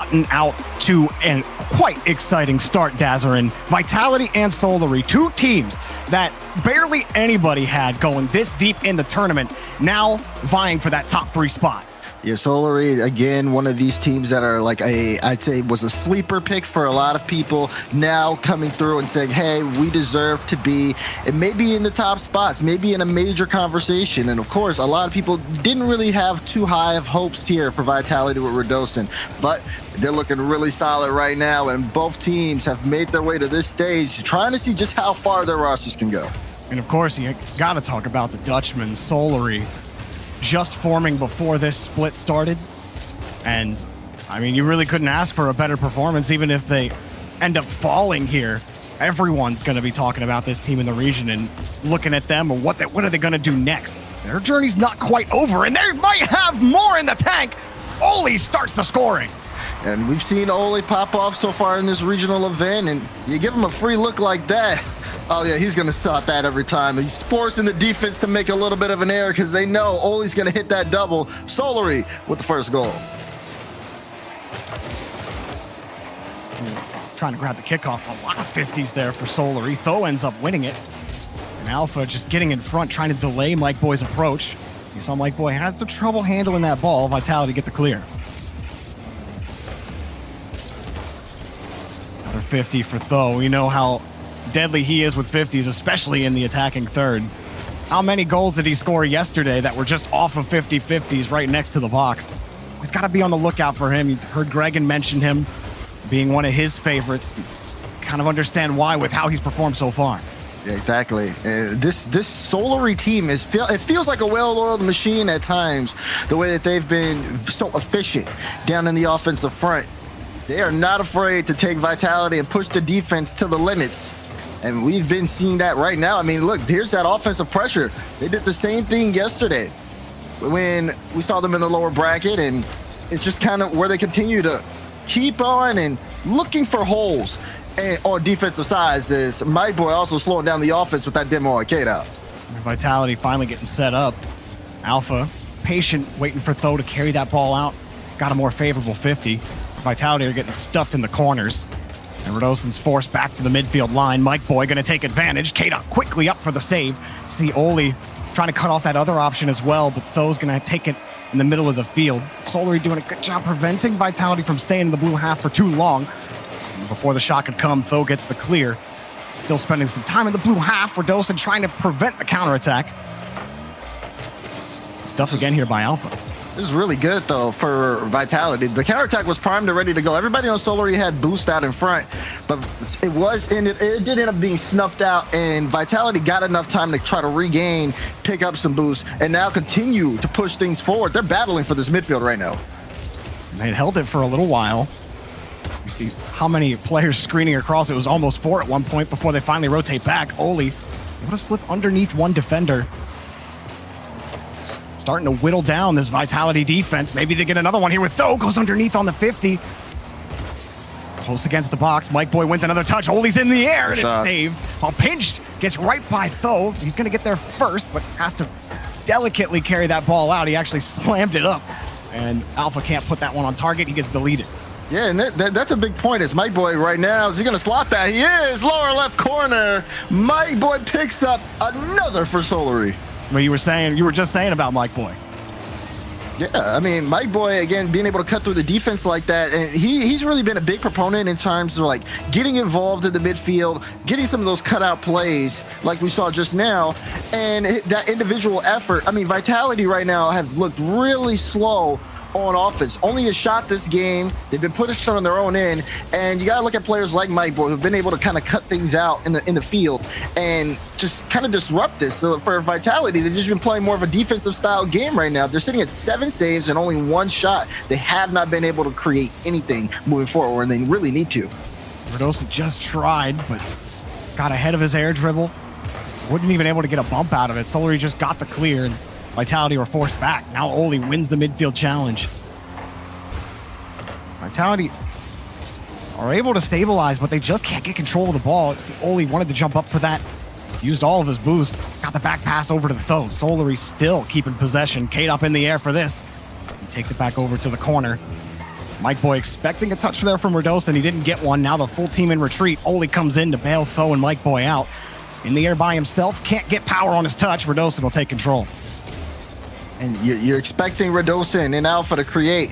gotten out to a quite exciting start, Dazarin. Vitality and Solary, two teams that barely anybody had going this deep in the tournament, now vying for that top 3 spot. Yeah, Solary, again, one of these teams that are like I'd say was a sleeper pick for a lot of people, now coming through and saying, hey, we deserve to be, and maybe in the top spots, maybe in a major conversation. And of course, a lot of people didn't really have too high of hopes here for Vitality with Radosin, but they're looking really solid right now, and both teams have made their way to this stage, trying to see just how far their rosters can go. And of course, you got to talk about the Dutchman, Solary, just forming before this split started. And I mean, you really couldn't ask for a better performance. Even if they end up falling here, everyone's going to be talking about this team in the region and looking at them and what are they going to do next. Their journey's not quite over, and they might have more in the tank. Oli starts the scoring. And we've seen Oli pop off so far in this regional event, and you give him a free look like that, oh yeah, he's going to start that every time. He's forcing the defense to make a little bit of an error because they know Oli's going to hit that double. Solary with the first goal. Trying to grab the kickoff. A lot of 50s there for Solary. Tho ends up winning it. And Alpha just getting in front, trying to delay Mike Boy's approach. You saw Mike Boy had some trouble handling that ball. Vitality get the clear. Another 50 for Tho. We know how deadly he is with 50s, especially in the attacking third. How many goals did he score yesterday that were just off of 50-50s right next to the box? We've got to be on the lookout for him. You heard Gregan mention him being one of his favorites. Kind of understand why with how he's performed so far. Yeah, exactly. This Solary team it feels like a well-oiled machine at times, the way that they've been so efficient down in the offensive front. They are not afraid to take Vitality and push the defense to the limits. And we've been seeing that right now. I mean, look, here's that offensive pressure. They did the same thing yesterday when we saw them in the lower bracket, and it's just kind of where they continue to keep on and looking for holes on defensive sides. Is Mike Boy also slowing down the offense with that demo arcade out. Vitality finally getting set up. Alpha, patient, waiting for Tho to carry that ball out. Got a more favorable 50. Vitality are getting stuffed in the corners. And Radosin's forced back to the midfield line. Mike Boy going to take advantage. K-Dot quickly up for the save. See Oli trying to cut off that other option as well, but Tho's going to take it in the middle of the field. Solary doing a good job preventing Vitality from staying in the blue half for too long. And before the shot could come, Tho gets the clear. Still spending some time in the blue half. Radosin trying to prevent the counterattack. Stuffs again here by Alpha. This is really good, though, for Vitality. The counterattack was primed and ready to go. Everybody on Solary had boost out in front, but it did end up being snuffed out, and Vitality got enough time to try to regain, pick up some boost, and now continue to push things forward. They're battling for this midfield right now. And they had held it for a little while. You see how many players screening across. It was almost 4 at one point before they finally rotate back. Oli able to slip underneath one defender. Starting to whittle down this Vitality defense. Maybe they get another one here with Tho. Goes underneath on the 50. Close against the box. Mike Boy wins another touch. Oli's in the air, and it's saved. While Pinch gets right by Tho. He's going to get there first, but has to delicately carry that ball out. He actually slammed it up, and Alpha can't put that one on target. He gets deleted. Yeah, and that's a big point. Is Mike Boy right now, is he going to slot that? He is. Lower left corner. Mike Boy picks up another for Solary. What you were just saying about Mike Boy. Yeah, I mean, Mike Boy, again, being able to cut through the defense like that, and he's really been a big proponent in terms of, like, getting involved in the midfield, getting some of those cutout plays like we saw just now, and that individual effort. I mean, Vitality right now have looked really slow on offense. Only a shot this game. They've been pushing on their own end, and you gotta look at players like Mike Boy who've been able to kind of cut things out in the field and just kind of disrupt this. So for Vitality, they've just been playing more of a defensive style game right now. They're sitting at 7 saves and only 1 shot. They have not been able to create anything moving forward, and they really need to. Radosin just tried, but got ahead of his air dribble. Wasn't even able to get a bump out of it. Solary just got the clear, and Vitality were forced back. Now Oli wins the midfield challenge. Vitality are able to stabilize, but they just can't get control of the ball. Oli wanted to jump up for that. Used all of his boost. Got the back pass over to the Tho. Solary still keeping possession. Kate up in the air for this. He takes it back over to the corner. Mike Boy expecting a touch there from Radosa, and he didn't get one. Now the full team in retreat. Oli comes in to bail Tho and Mike Boy out. In the air by himself, can't get power on his touch. Radosa will take control. And you're expecting Radosa and Alpha to create.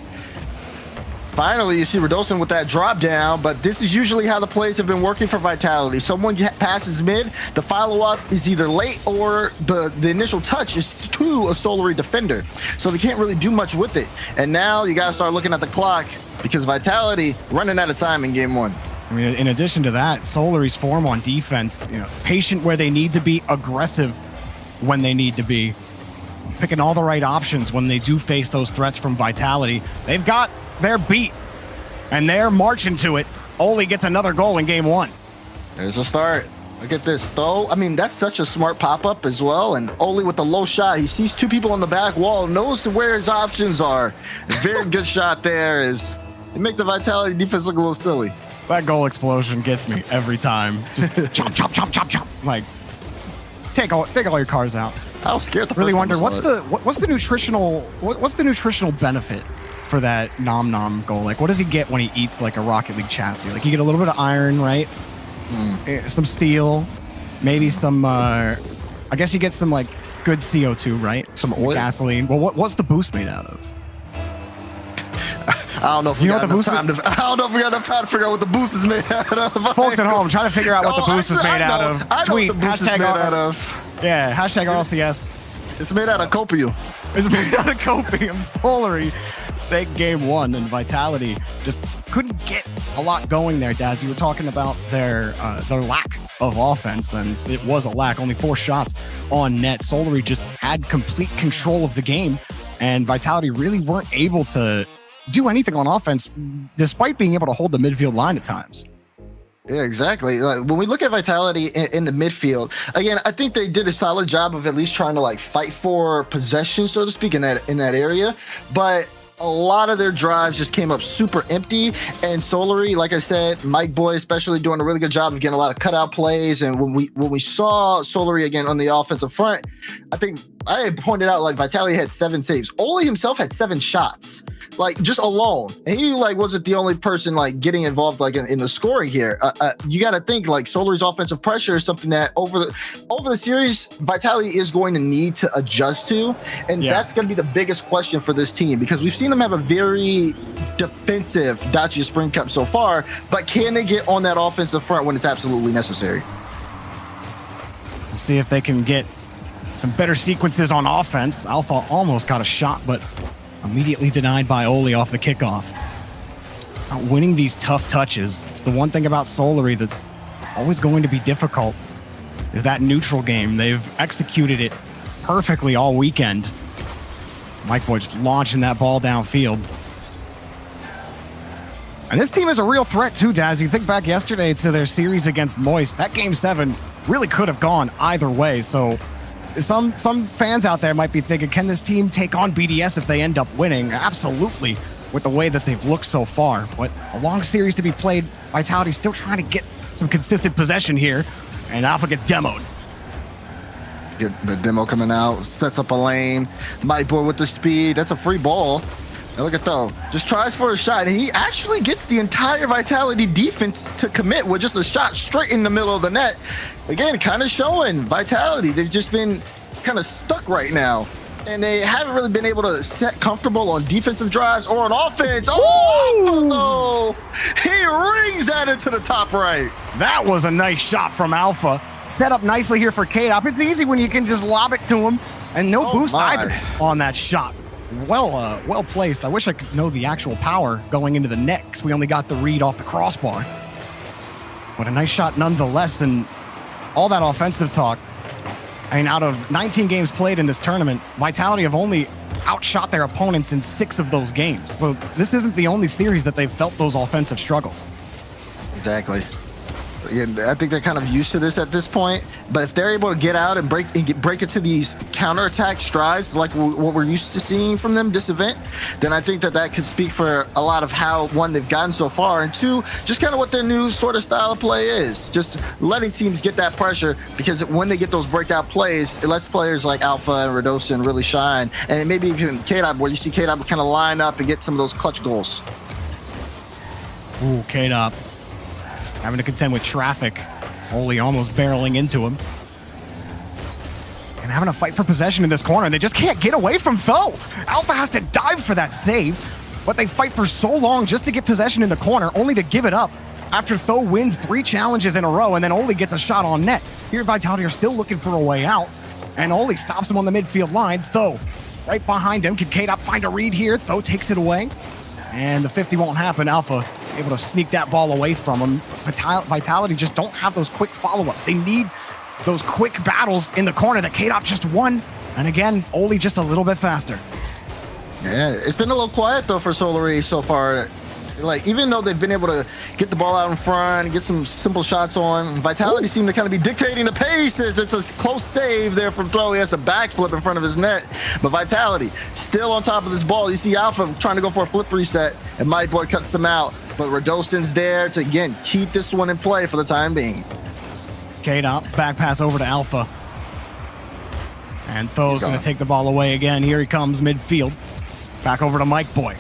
Finally, you see Radosa with that drop down, but this is usually how the plays have been working for Vitality. Someone passes mid, the follow-up is either late or the initial touch is to a Solary defender. So they can't really do much with it. And now you got to start looking at the clock because Vitality running out of time in game one. I mean, in addition to that, Solary's form on defense, patient where they need to be, aggressive when they need to be, picking all the right options when they do face those threats from Vitality. They've got their beat, and they're marching to it. Oli gets another goal in game one. There's a start. Look at this, though. I mean, that's such a smart pop-up as well. And Oli with the low shot, he sees two people on the back wall, knows where his options are. Very good shot there. It make the Vitality defense look a little silly. That goal explosion gets me every time. Just chop, chop, chop, chop, chop. Like, take all your cars out. I was scared. Really wonder what's the nutritional benefit for that Nom Nom goal? Like, what does he get when he eats like a Rocket League chassis? Like, you get a little bit of iron, right? Some steel, maybe some. I guess you get some like good CO2, right? Some oil, gasoline. Well, what's the boost made out of? I don't know if we got enough time to figure out what the boost is made out of. Folks at home, trying to figure out what the boost is made out of. I know Tweet, what the boost is made out of. Yeah, hashtag RLCS. It's made out of copium. It's made out of copium. Solary take game one, and Vitality just couldn't get a lot going there, Daz. You were talking about their lack of offense, and it was a lack. Only 4 shots on net. Solary just had complete control of the game, and Vitality really weren't able to do anything on offense, despite being able to hold the midfield line at times. Yeah, exactly. When we look at Vitality in the midfield, again, I think they did a solid job of at least trying to like fight for possession, so to speak, in that area. But a lot of their drives just came up super empty. And Solary, like I said, Mike Boy especially doing a really good job of getting a lot of cutout plays. And when we saw Solary again on the offensive front, I think I had pointed out like Vitality had 7 saves. Oli himself had 7 shots. Like just alone, and he like wasn't the only person like getting involved like in the scoring here. You got to think like Solary's offensive pressure is something that over the series Vitality is going to need to adjust to, and that's going to be the biggest question for this team because we've seen them have a very defensive Dacia Spring Cup so far, but can they get on that offensive front when it's absolutely necessary? We'll see if they can get some better sequences on offense. Alpha almost got a shot, but immediately denied by Oli off the kickoff. Winning these tough touches, the one thing about Solary that's always going to be difficult is that neutral game. They've executed it perfectly all weekend. Mike Boy just launching that ball downfield. And this team is a real threat too, Daz. You think back yesterday to their series against Moist, that game 7 really could have gone either way. So some fans out there might be thinking, can this team take on BDS if they end up winning? Absolutely, with the way that they've looked so far. But a long series to be played. Vitality still trying to get some consistent possession here, and Alpha gets demoed. Get the demo coming out, sets up a lane. Mike Boy with the speed. That's a free ball. And look at Tho. Just tries for a shot, and he actually gets the entire Vitality defense to commit with just a shot straight in the middle of the net. Again, kind of showing Vitality. They've just been kind of stuck right now, and they haven't really been able to set comfortable on defensive drives or on offense. Oh, he rings that into the top right. That was a nice shot from Alpha. Set up nicely here for K-Dop. It's easy when you can just lob it to him, and no boost either on that shot. Well placed. I wish I could know the actual power going into the net because we only got the read off the crossbar. But a nice shot nonetheless, and all that offensive talk. I mean, out of 19 games played in this tournament, Vitality have only outshot their opponents in 6 of those games. So this isn't the only series that they've felt those offensive struggles. Exactly. Yeah, I think they're kind of used to this at this point. But if they're able to get out and break into these counterattack strides like what we're used to seeing from them this event, then I think that could speak for a lot of how, one, they've gotten so far, and 2, just kind of what their new sort of style of play is. Just letting teams get that pressure, because when they get those breakout plays, it lets players like Alpha and Radosa really shine. And maybe even K-Dop, where you see K-Dop kind of line up and get some of those clutch goals. Ooh, K-Dop having to contend with traffic. Oli almost barreling into him. And having to fight for possession in this corner, and they just can't get away from Tho. Alpha has to dive for that save, but they fight for so long just to get possession in the corner, only to give it up after Tho wins 3 challenges in a row, and then Oli gets a shot on net. Here, Vitality are still looking for a way out, and Oli stops him on the midfield line. Tho right behind him. Can K-Dop find a read here? Tho takes it away, and the 50 won't happen. Alpha able to sneak that ball away from him. Vitality just don't have those quick follow-ups. They need those quick battles in the corner that K-Dop just won. And again, Oli just a little bit faster. Yeah, it's been a little quiet though for Solary so far. Like, even though they've been able to get the ball out in front and get some simple shots on, Vitality seem to kind of be dictating the pace. It's a close save there from Tho. He has a backflip in front of his net. But Vitality still on top of this ball. You see Alpha trying to go for a flip reset, and My Boy cuts him out. But Radostin's there to, again, keep this one in play for the time being. K-Dop, back pass over to Alpha. And Tho's going to take the ball away again. Here he comes midfield. Back over to Mike Boy.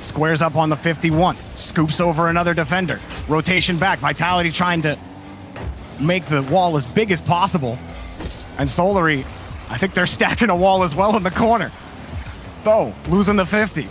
Squares up on the 50 once. Scoops over another defender. Rotation back. Vitality trying to make the wall as big as possible. And Solary, I think they're stacking a wall as well in the corner. Tho losing the 50.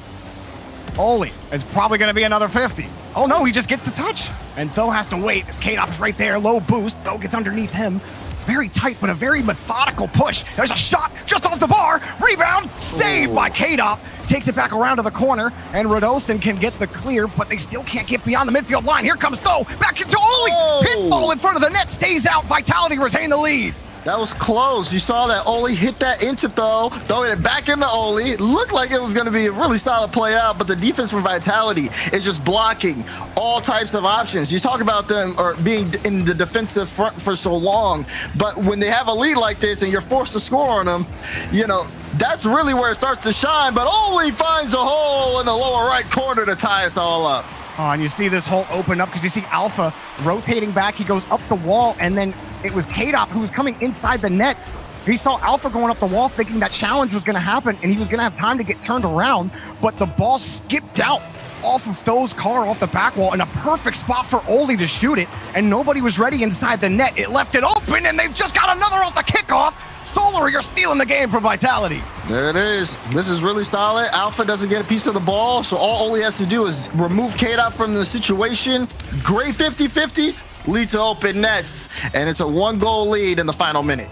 Oli is probably going to be another 50. Oh no, he just gets the touch. And Tho has to wait as K-Dop is right there. Low boost. Tho gets underneath him. Very tight, but a very methodical push. There's a shot just off the bar. Rebound. Saved by K-Dop. Takes it back around to the corner. And Radostin can get the clear, but they still can't get beyond the midfield line. Here comes Tho. Back into Oli. Hit ball in front of the net. Stays out. Vitality retain the lead. That was close. You saw that Oli hit that into Tho, throwing it back into Oli. It looked like it was going to be a really solid play out, but the defense from Vitality is just blocking all types of options. You talk about them or being in the defensive front for so long, but when they have a lead like this and you're forced to score on them, you know, that's really where it starts to shine. But Oli finds a hole in the lower right corner to tie us all up. Oh, and you see this hole open up because you see Alpha rotating back. He goes up the wall, and then it was K-Dop who was coming inside the net. He saw Alpha going up the wall thinking that challenge was going to happen, and he was going to have time to get turned around, but the ball skipped out off of Tho's car, off the back wall, in a perfect spot for Oli to shoot it, and nobody was ready inside the net. It left it open, and they've just got another off the kickoff. Solary, you're stealing the game for Vitality. There it is. This is really solid. Alpha doesn't get a piece of the ball, so all Oli has to do is remove K-Dop from the situation. Great 50-50s lead to open nets, and it's a 1-goal lead in the final minute.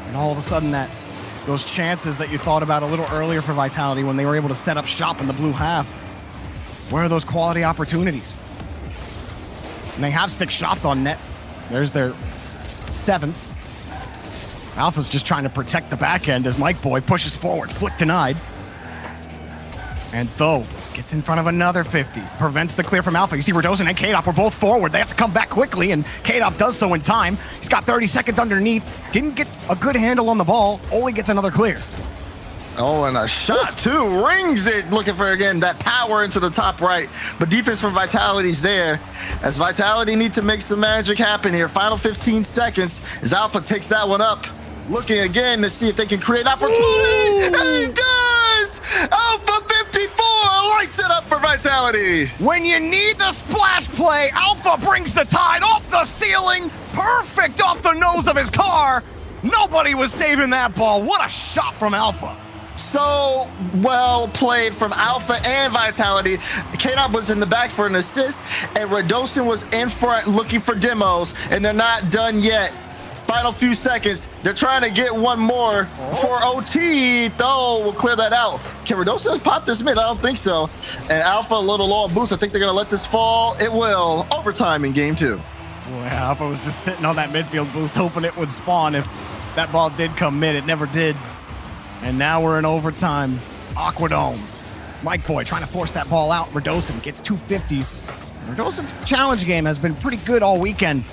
And all of a sudden, those chances that you thought about a little earlier for Vitality when they were able to set up shop in the blue half, where are those quality opportunities? And they have 6 shots on net. There's their 7th. Alpha's just trying to protect the back end as Mike Boy pushes forward. Flick denied. And Tho gets in front of another 50. Prevents the clear from Alpha. You see Radostin and K-Dop are both forward. They have to come back quickly, and K-Dop does so in time. He's got 30 seconds underneath. Didn't get a good handle on the ball. Oli gets another clear. Oh, and a shot, too. Rings it. Looking for, again, that power into the top right. But defense from Vitality's there. As Vitality need to make some magic happen here. Final 15 seconds as Alpha takes that one up. Looking again to see if they can create opportunity. And he does! Alpha 54 lights it up for Vitality. When you need the splash play, Alpha brings the tide off the ceiling. Perfect off the nose of his car. Nobody was saving that ball. What a shot from Alpha. So well played from Alpha and Vitality. K-Dop was in the back for an assist, and Radostin was in front looking for demos, and they're not done yet. Final few seconds. They're trying to get one more for OT. Tho will clear that out. Can Radostin pop this mid? I don't think so. And Alpha a little low on boost. I think they're going to let this fall. It will. Overtime in game 2. Boy, Alpha was just sitting on that midfield boost hoping it would spawn if that ball did come mid. It never did. And now we're in overtime. Aquadome. Mike Boy trying to force that ball out. Radostin gets 2 50s. Radostin's challenge game has been pretty good all weekend,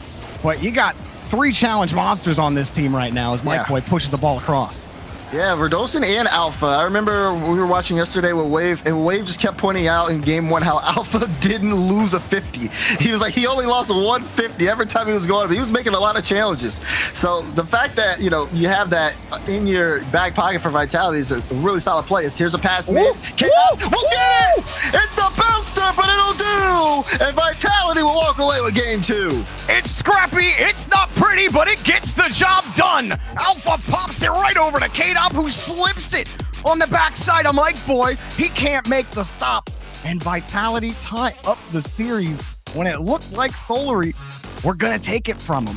but you got 3 challenge monsters on this team right now as Mike Boy pushes the ball across. Yeah, Radostin and Alpha. I remember we were watching yesterday with Wave, and Wave just kept pointing out in game 1 how Alpha didn't lose a 50. He was like, he only lost 150 every time he was going, but he was making a lot of challenges. So the fact that, you know, you have that in your back pocket for Vitality is a really solid play. Here's a pass mid. We'll get it! It's a bouncer! effort, but it'll do. And Vitality will walk away with game 2. It's scrappy, it's not pretty, but it gets the job done. Alpha pops it right over to K-Dop, who slips it on the backside of Mike Boy. He can't make the stop. And Vitality tie up the series when it looked like Solary were going to take it from him.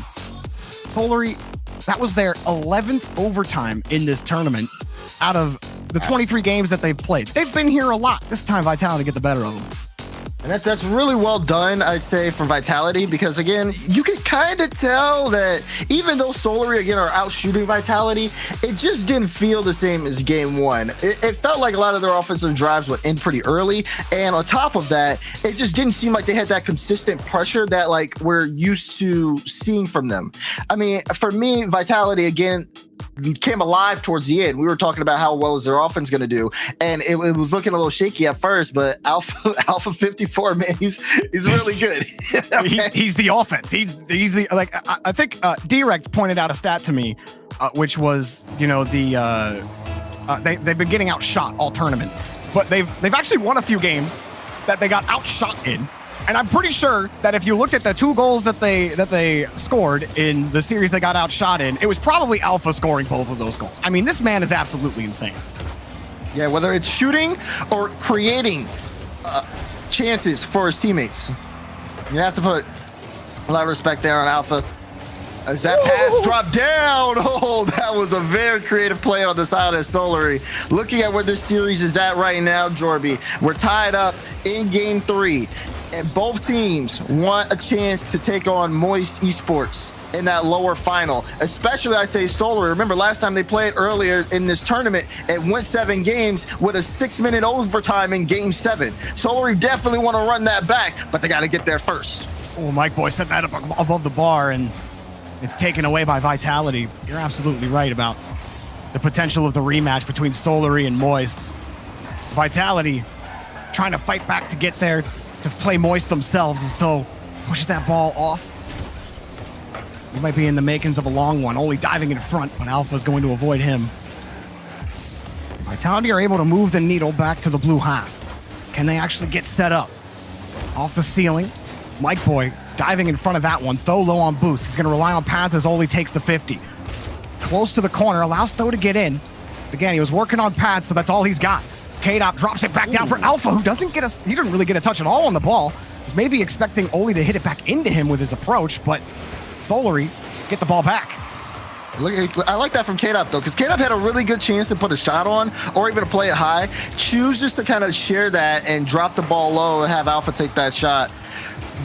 Solary, that was their 11th overtime in this tournament out of the 23 games that they've played. They've been here a lot. This time, Vitality get the better of them. And that's really well done, I'd say, from Vitality, because, again, you could kind of tell that even though Solary, again, are out shooting Vitality, it just didn't feel the same as game 1. It felt like a lot of their offensive drives would end pretty early, and on top of that, it just didn't seem like they had that consistent pressure that, like, we're used to seeing from them. I mean, for me, Vitality, again, came alive towards the end. We were talking about how well is their offense going to do, and it was looking a little shaky at first, but Alpha 54, man, he's really good. He's the offense. He's the, like, I think Direct pointed out a stat to me, which was, you know, they've been getting outshot all tournament, but they've actually won a few games that they got outshot in. And I'm pretty sure that if you looked at the 2 goals that they scored in the series they got outshot in, it was probably Alpha scoring both of those goals. I mean, this man is absolutely insane. Yeah, whether it's shooting or creating chances for his teammates. You have to put a lot of respect there on Alpha. As that pass dropped down, oh, that was a very creative play on the side of Solary. Looking at where this series is at right now, Jorby, we're tied up in game 3. And both teams want a chance to take on Moist Esports in that lower final, especially, I say, Solary. Remember, last time they played earlier in this tournament, it went 7 games with a 6-minute overtime in game 7. Solary definitely want to run that back, but they got to get there first. Oh, Mike Boy set that up above the bar, and it's taken away by Vitality. You're absolutely right about the potential of the rematch between Solary and Moist. Vitality trying to fight back to get there, to play Moist themselves, as though pushes that ball off. He might be in the makings of a long one, only diving in front when Alpha is going to avoid him. Vitality are able to move the needle back to the blue half. Can they actually get set up? Off the ceiling, Mike Boy diving in front of that one, Tho low on boost. He's going to rely on pads as Oli takes the 50. Close to the corner, allows Tho to get in. Again, he was working on pads, so that's all he's got. K-Dop drops it back down for Alpha, who he didn't really get a touch at all on the ball. Was maybe expecting Oli to hit it back into him with his approach, but Solary get the ball back. I like that from K-Dop, though, because K-Dop had a really good chance to put a shot on or even to play it high. Chooses to kind of share that and drop the ball low and have Alpha take that shot.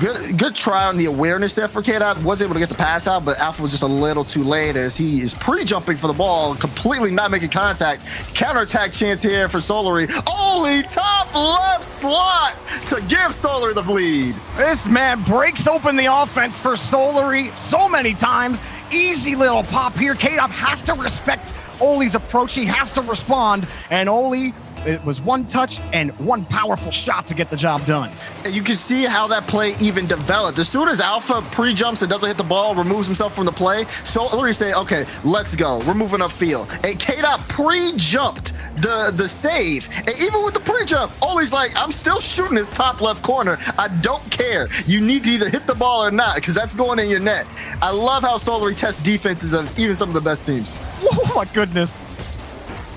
Good try on the awareness there for K-Dot. Was able to get the pass out, but Alpha was just a little too late as he is pre-jumping for the ball, completely not making contact. Counterattack chance here for Solary. Only top left slot to give Solary the lead. This man breaks open the offense for Solary so many times. Easy little pop here. K-Dop has to respect Oli's approach. He has to respond, and Oli, it was one touch and one powerful shot to get the job done. And you can see how that play even developed. As soon as Alpha pre-jumps and doesn't hit the ball, removes himself from the play, Solary say, okay, let's go. We're moving upfield. And K-Dot pre-jumped the save. And even with the pre-jump, Oli's like, I'm still shooting this top left corner. I don't care. You need to either hit the ball or not, because that's going in your net. I love how Solary tests defenses of even some of the best teams. Oh, my goodness.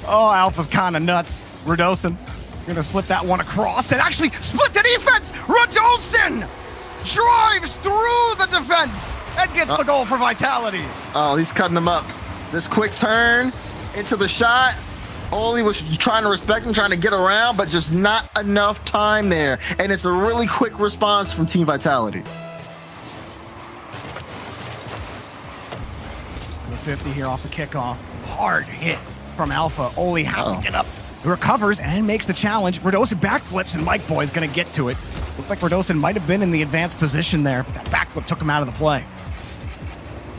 Oh, Alpha's kind of nuts. Radosin gonna slip that one across and actually split the defense. Radosin drives through the defense and gets the goal for Vitality. Oh, he's cutting them up. This quick turn into the shot. Oli was trying to respect him, trying to get around, but just not enough time there. And it's a really quick response from Team Vitality. The 50 here off the kickoff. Hard hit from Alpha. Oli has to get up. Recovers and makes the challenge. Radosin backflips, and Mike Boy is going to get to it. Looked like Radosin might have been in the advanced position there, but that backflip took him out of the play.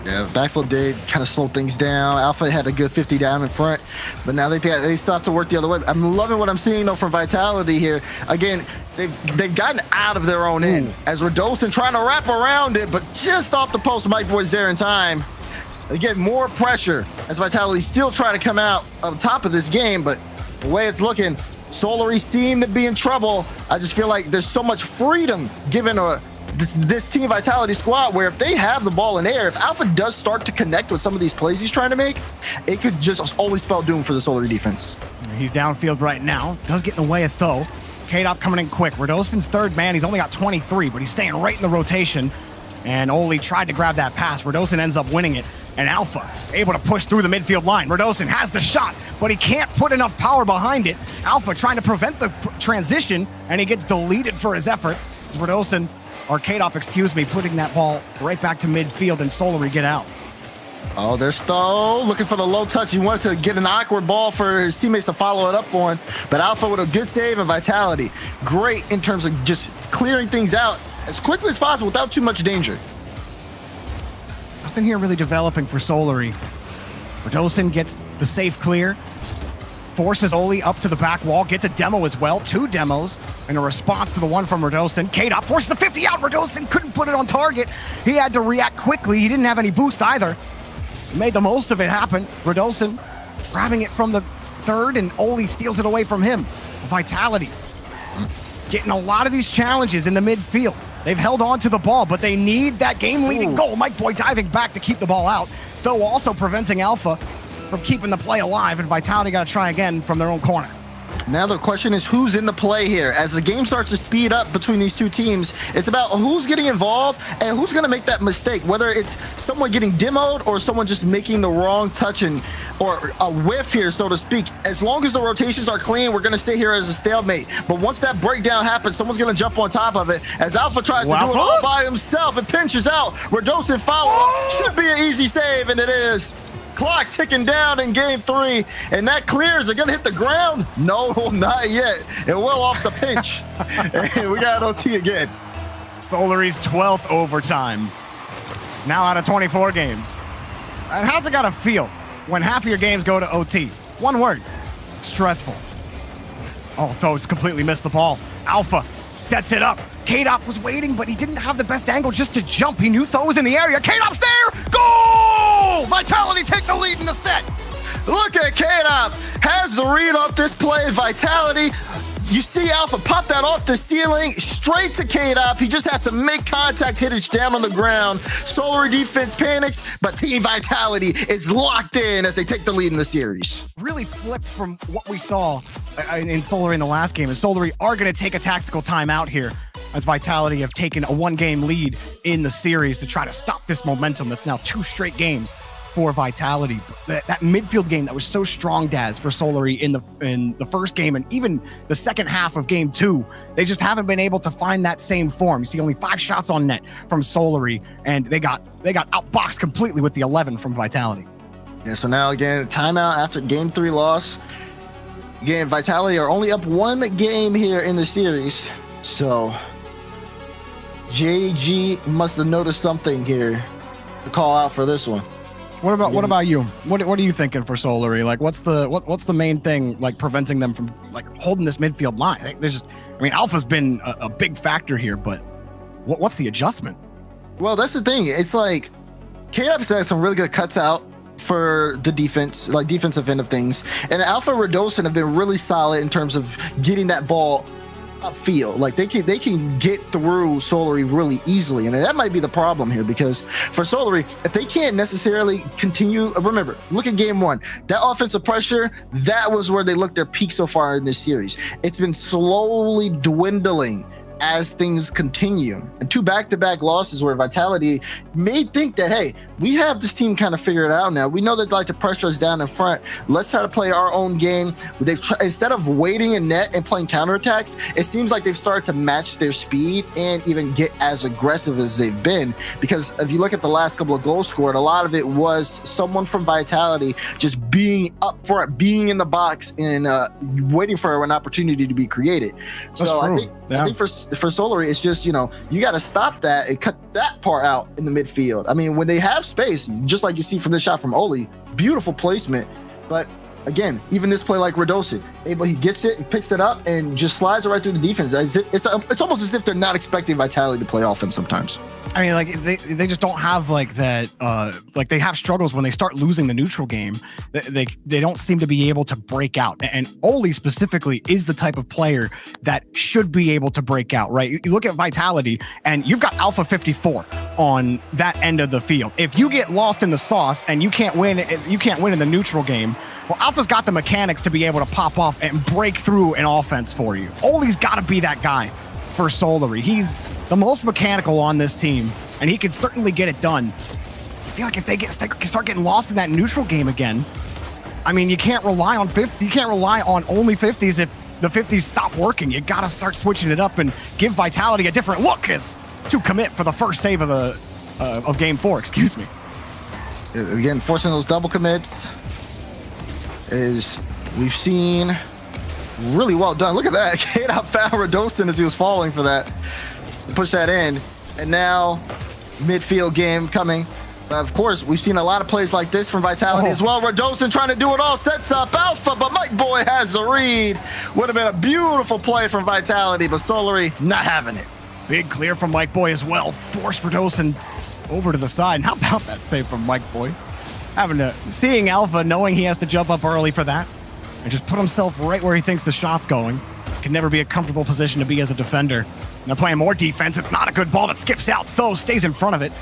Yeah, backflip did kind of slow things down. Alpha had a good 50 down in front, but now they start to work the other way. I'm loving what I'm seeing, though, from Vitality here. Again, they've gotten out of their own end as Radosin trying to wrap around it, but just off the post, Mike Boy's there in time. They get more pressure as Vitality still trying to come out on top of this game, but the way it's looking, Solary seem to be in trouble. I just feel like there's so much freedom given this Team Vitality squad, where if they have the ball in air, if Alpha does start to connect with some of these plays he's trying to make, it could just only spell doom for the Solary defense. He's downfield right now. Does get in the way of Tho. K-Dop coming in quick. Radoson's third man. He's only got 23, but he's staying right in the rotation. And Oli tried to grab that pass. Radoson ends up winning it. And Alpha able to push through the midfield line. Radoson has the shot, but he can't put enough power behind it. Alpha trying to prevent the transition, and he gets deleted for his efforts. Radoson, or K-Dop, excuse me, putting that ball right back to midfield, and Solary get out. Oh, there's Tho looking for the low touch. He wanted to get an awkward ball for his teammates to follow it up for him, but Alpha with a good save and Vitality. Great in terms of just clearing things out as quickly as possible without too much danger. Nothing here really developing for Solary. Radoson gets the safe clear, forces Oli up to the back wall, gets a demo as well. 2 demos in a response to the one from Radoson. K-Dop forced the 50 out. Radoson couldn't put it on target. He had to react quickly. He didn't have any boost either. He made the most of it happen. Radoson grabbing it from the third, and Oli steals it away from him. Vitality getting a lot of these challenges in the midfield. They've held on to the ball, but they need that game-leading goal. Mike Boy diving back to keep the ball out, though also preventing Alpha from keeping the play alive, and Vitality got to try again from their own corner. Now the question is, who's in the play here? As the game starts to speed up between these two teams, it's about who's getting involved and who's going to make that mistake, whether it's someone getting demoed or someone just making the wrong touch or a whiff here, so to speak. As long as the rotations are clean, we're going to stay here as a stalemate. But once that breakdown happens, someone's going to jump on top of it. As Alpha tries to do it all by himself and pinches out, Radoson follow-up. Should be an easy save, and it is. Clock ticking down in game 3, and that clears. It gonna hit the ground? No, not yet. It will off the pinch. And we got an OT again. Solary's 12th overtime. Now out of 24 games. And how's it gotta feel when half of your games go to OT? One word: stressful. Oh, Tho's completely missed the ball. Alpha sets it up. K-Dop was waiting, but he didn't have the best angle just to jump. He knew Tho was in the area. K-Dop's there! Goal! Vitality take the lead in the set. Look at K-Dop. Has the read off this play. Vitality. You see Alpha pop that off the ceiling, straight to K-Dop. He just has to make contact, hit it down on the ground. Solary defense panics, but Team Vitality is locked in as they take the lead in the series. Really flipped from what we saw in Solary in the last game. And Solary are going to take a tactical timeout here, as Vitality have taken a 1-game lead in the series to try to stop this momentum that's now 2 straight games for Vitality. That midfield game that was so strong, Daz, for Solary in the first game and even the second half of game 2, they just haven't been able to find that same form. You see only 5 shots on net from Solary, and they got outboxed completely with the 11 from Vitality. Yeah, so now again, timeout after game 3 loss. Again, Vitality are only up 1 game here in the series. So JG must have noticed something here to call out for this one. What about you? What are you thinking for Solary? Like, what's the main thing like preventing them from like holding this midfield line? Alpha's been a big factor here, but what's the adjustment? Well, that's the thing. It's like K-Dop's had some really good cuts out for the defense, like defensive end of things, and Alpha Radoson have been really solid in terms of getting that ball upfield. Like they can get through Solary really easily, and that might be the problem here, because for Solary, if they can't necessarily continue, remember, look at game 1, that offensive pressure, that was where they looked their peak so far in this series. It's been slowly dwindling as things continue, and 2 back-to-back losses where Vitality may think that, hey, we have this team kind of figured out now. We know they'd like to pressure us down in front. Let's try to play our own game. Instead of waiting in net and playing counterattacks, it seems like they've started to match their speed and even get as aggressive as they've been. Because if you look at the last couple of goals scored, a lot of it was someone from Vitality just being up front, being in the box, and waiting for an opportunity to be created. So I think for Solary, it's just, you got to stop that and cut that part out in the midfield. I mean, when they have space, just like you see from this shot from Oli, beautiful placement, but again, even this play like Radosin, he gets it, picks it up, and just slides it right through the defense. It's almost as if they're not expecting Vitality to play offense sometimes. I mean, like they just don't have like that. Like they have struggles when they start losing the neutral game. They don't seem to be able to break out. And Oli specifically is the type of player that should be able to break out. Right? You look at Vitality, and you've got Alpha 54 on that end of the field. If you get lost in the sauce and you can't win in the neutral game. Well, Alpha's got the mechanics to be able to pop off and break through an offense for you. Oli's got to be that guy for Solary. He's the most mechanical on this team, and he can certainly get it done. I feel like if they start getting lost in that neutral game again, I mean, you can't rely on only 50s if the 50s stop working. You got to start switching it up and give Vitality a different look to commit for the first save of game 4. Excuse me. Again, forcing those double commits is we've seen really well done. Look at that. K-Dot found Radosin as he was falling for that. Push that in. And now midfield game coming. But of course, we've seen a lot of plays like this from Vitality as well. Radosin trying to do it all, sets up Alpha, but Mike Boy has the read. Would have been a beautiful play from Vitality, but Solary not having it. Big clear from Mike Boy as well. Forced Radosin over to the side. And how about that save from Mike Boy? Seeing Alpha, knowing he has to jump up early for that, and just put himself right where he thinks the shot's going. Can never be a comfortable position to be as a defender. And they're playing more defense. It's not a good ball that skips out. Tho stays in front of it,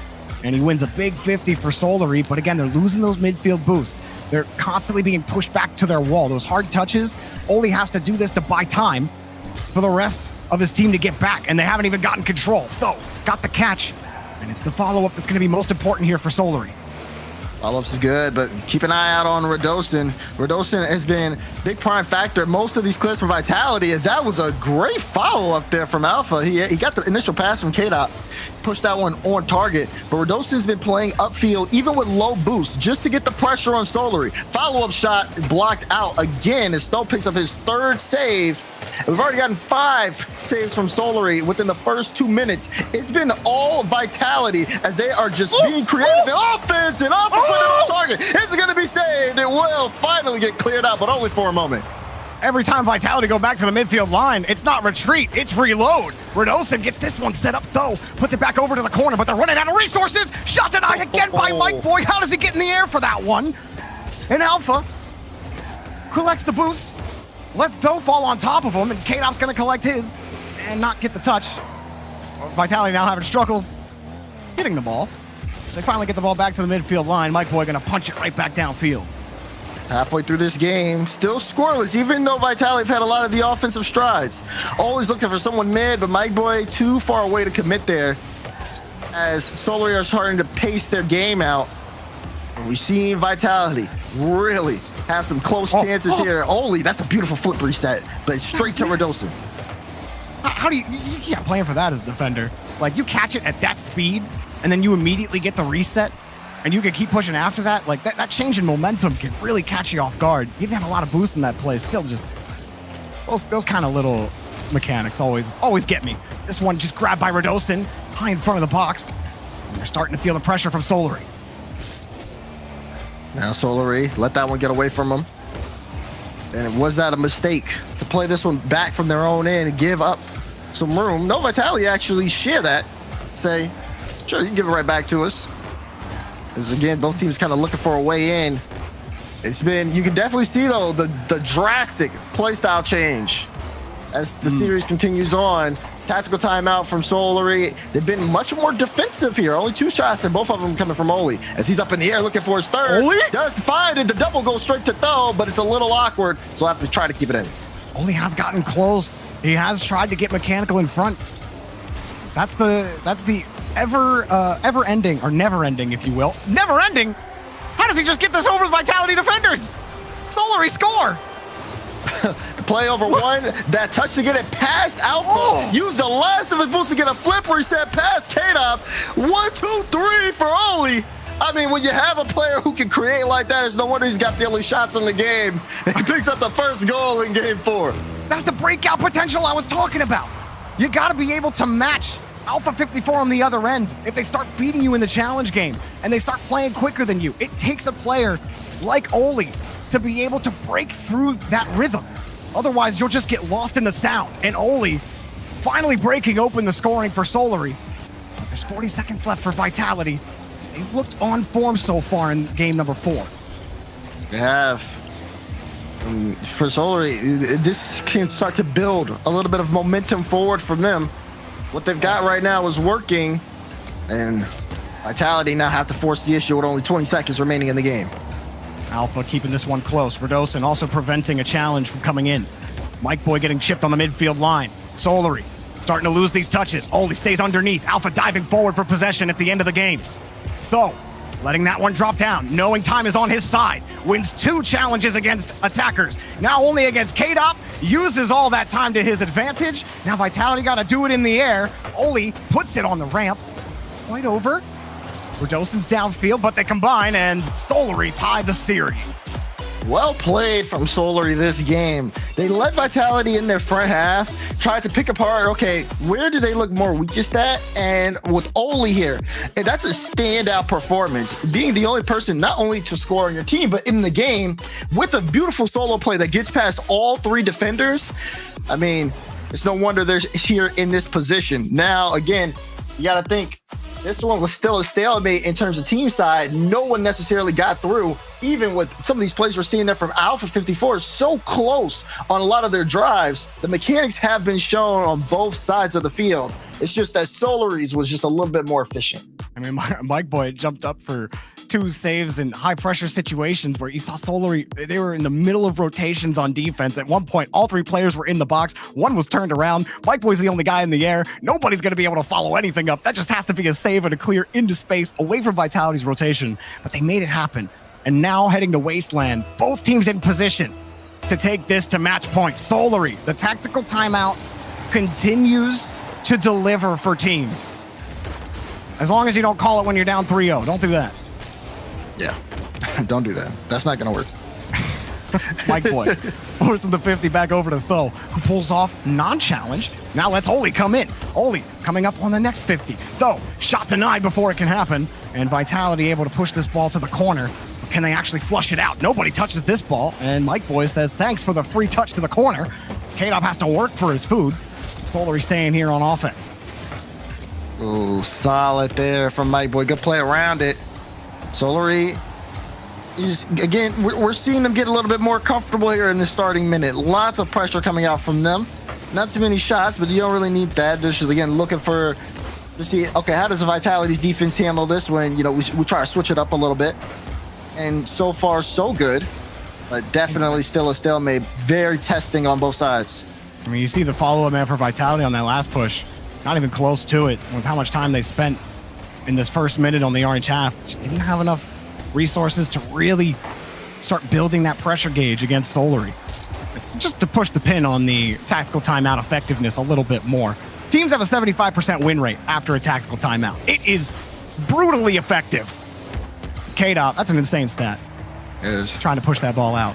and he wins a big 50 for Solary. But again, they're losing those midfield boosts. They're constantly being pushed back to their wall. Those hard touches, Oli has to do this to buy time for the rest of his team to get back, and they haven't even gotten control. Tho got the catch, and it's the follow-up that's going to be most important here for Solary. Follow-ups is good, but keep an eye out on Radosin. Radosin has been big prime factor most of these clips for Vitality, as that was a great follow-up there from Alpha. He got the initial pass from K-Dot, pushed that one on target, but Radosin's been playing upfield even with low boost just to get the pressure on Solary. Follow-up shot blocked out again as Tho picks up his 3rd save. We've already gotten 5 saves from Solary within the first 2 minutes. It's been all Vitality as they are just being creative in offense and Alpha put it on target. Is it going to be saved? It will finally get cleared out, but only for a moment. Every time Vitality go back to the midfield line, it's not retreat, it's reload. Radosin gets this one set up, though, puts it back over to the corner, but they're running out of resources. Shot denied again by Mike Boy. How does he get in the air for that one? And Alpha collects the boost, lets Tho fall on top of him, and K-Dop's going to collect his and not get the touch. Vitality now having struggles hitting the ball. They finally get the ball back to the midfield line. Mike Boy going to punch it right back downfield. Halfway through this game, still scoreless, even though Vitality have had a lot of the offensive strides. Always looking for someone mid, but Mike Boy too far away to commit there as Solary are starting to pace their game out. And we've seen Vitality really have some close chances here. Oli, that's a beautiful flip reset, but straight to Radosin. How do you can't plan for that as a defender. Like, you catch it at that speed, and then you immediately get the reset, and you can keep pushing after that. Like, that change in momentum can really catch you off guard. You didn't have a lot of boost in that play. Still, just those kind of little mechanics always get me. This one just grabbed by Radosin, high in front of the box. And you're starting to feel the pressure from Solary. Now Solary let that one get away from him. And was that a mistake to play this one back from their own end and give up some room? No, Vitality actually share that. Say, sure, you can give it right back to us. As again, both teams kind of looking for a way in. It's been, you can definitely see though, the drastic playstyle change as the series continues on. Tactical timeout from Solary. They've been much more defensive here. Only 2 shots, and both of them coming from Oli. As he's up in the air looking for his 3rd. Oli does find it. The double goes straight to Tho, but it's a little awkward, so I have to try to keep it in. Oli has gotten close. He has tried to get mechanical in front. That's the ever ending, or never ending, if you will. Never ending? How does he just get this over the Vitality defenders? Solary score. The play over one, that touch to get it past Alpha, use the last of his boost to get a flip reset past K-Dop. 1, 2, 3 for Oli. I mean, when you have a player who can create like that, it's no wonder he's got the only shots in the game. And he picks up the first goal in game 4. That's the breakout potential I was talking about. You got to be able to match Alpha 54 on the other end. If they start beating you in the challenge game and they start playing quicker than you, it takes a player like Oli to be able to break through that rhythm. Otherwise, you'll just get lost in the sound. And Oli finally breaking open the scoring for Solary. There's 40 seconds left for Vitality. They've looked on form so far in game number 4. They have. For Solary, this can start to build a little bit of momentum forward from them. What they've got right now is working, and Vitality now have to force the issue with only 20 seconds remaining in the game. Alpha keeping this one close. Radosin also preventing a challenge from coming in. Mike Boy getting chipped on the midfield line. Solary starting to lose these touches. Oli stays underneath. Alpha diving forward for possession at the end of the game. Tho letting that one drop down, knowing time is on his side. Wins 2 challenges against attackers. Now only against K-Dop. Uses all that time to his advantage. Now Vitality got to do it in the air. Oli puts it on the ramp. Right over. Radosin's downfield, but they combine, and Solary tied the series. Well played from Solary this game. They led Vitality in their front half, tried to pick apart, okay, where do they look more weakest at? And with Oli here, and that's a standout performance. Being the only person not only to score on your team, but in the game with a beautiful solo play that gets past all 3 defenders. I mean, it's no wonder they're here in this position. Now, again, you got to think, this one was still a stalemate in terms of team side. No one necessarily got through, even with some of these plays we're seeing there from Alpha 54, so close on a lot of their drives. The mechanics have been shown on both sides of the field. It's just that Solary's was just a little bit more efficient. I mean, Mike Boy jumped up for 2 saves in high pressure situations where you saw Solary, they were in the middle of rotations on defense. At one point, all 3 players were in the box. One was turned around. Mike Boy's the only guy in the air. Nobody's going to be able to follow anything up. That just has to be a save and a clear into space away from Vitality's rotation. But they made it happen. And now heading to Wasteland, both teams in position to take this to match point. Solary, the tactical timeout, continues to deliver for teams. As long as you don't call it when you're down 3-0. Don't do that. Yeah, don't do that. That's not going to work. Mike Boy forcing the 50 back over to Tho, who pulls off non-challenge. Now let's Oli come in. Oli coming up on the next 50. Tho, shot denied before it can happen. And Vitality able to push this ball to the corner. But can they actually flush it out? Nobody touches this ball. And Mike Boy says, thanks for the free touch to the corner. K-Dop has to work for his food. Solary staying here on offense. Ooh, solid there from Mike Boy. Good play around it. Solary is, again, we're seeing them get a little bit more comfortable here in the starting minute. Lots of pressure coming out from them. Not too many shots, but you don't really need that. They're just, again, looking to see, okay, how does Vitality's defense handle this when, you know, we try to switch it up a little bit. And so far, so good. But definitely still a stalemate. Very testing on both sides. I mean, you see the follow-up man for Vitality on that last push. Not even close to it with how much time they spent in this first minute on the orange half. Just didn't have enough resources to really start building that pressure gauge against Solary. Just to push the pin on the tactical timeout effectiveness a little bit more. Teams have a 75% win rate after a tactical timeout. It is brutally effective. K-Dop, that's an insane stat. It is. Trying to push that ball out.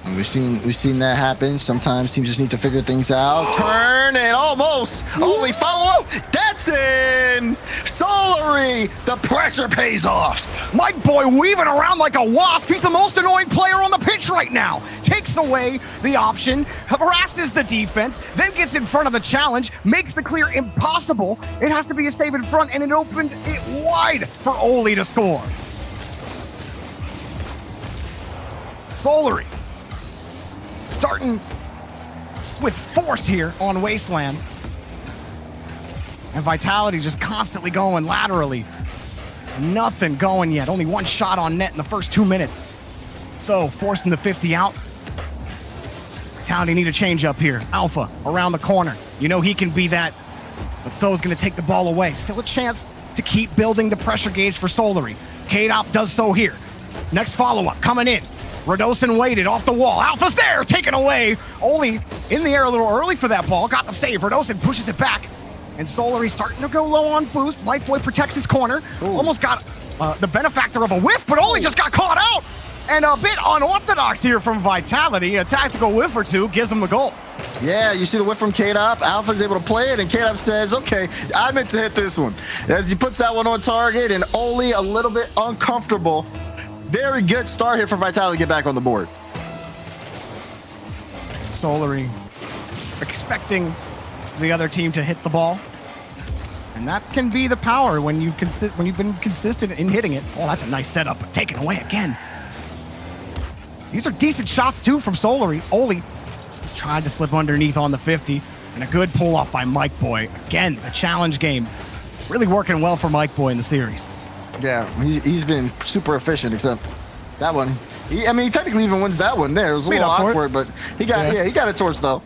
And we've seen that happen. Sometimes teams just need to figure things out. Turn and almost. Oh, we follow up. That's in. Solary. The pressure pays off. Mike Boy weaving around like a wasp. He's the most annoying player on the pitch right now. Takes away the option, harasses the defense, then gets in front of the challenge, makes the clear impossible. It has to be a save in front, and it opened it wide for Oli to score. Solary starting with force here on Wasteland. And Vitality just constantly going laterally. Nothing going yet. Only 1 shot on net in the first 2 minutes. So forcing the 50 out. Vitality need a change up here. Alpha around the corner. You know he can be that. But Tho's going to take the ball away. Still a chance to keep building the pressure gauge for Solary. K-Dop does so here. Next follow-up coming in. Radosin waited off the wall. Alpha's there, taken away. Oli in the air a little early for that ball. Got the save. Radosin pushes it back. And Solary starting to go low on boost. Mike Boy protects his corner. Ooh. Almost got the benefactor of a whiff, but Oli just got caught out. And a bit unorthodox here from Vitality. A tactical whiff or two gives him the goal. Yeah, you see the whiff from K-Dop. Alpha's able to play it, and K-Dop says, okay, I meant to hit this one. As he puts that one on target, and Oli a little bit uncomfortable very good start here for Vitality to get back on the board. Solary expecting the other team to hit the ball. And that can be the power when you've been consistent in hitting it. Oh, that's a nice setup, but taken away again. These are decent shots, too, from Solary. Oli tried to slip underneath on the 50, and a good pull-off by Mike Boy. Again, a challenge game. Really working well for Mike Boy in the series. Yeah, he's been super efficient, except that one. He technically even wins that one there. It was a little awkward, but he got a torch, though.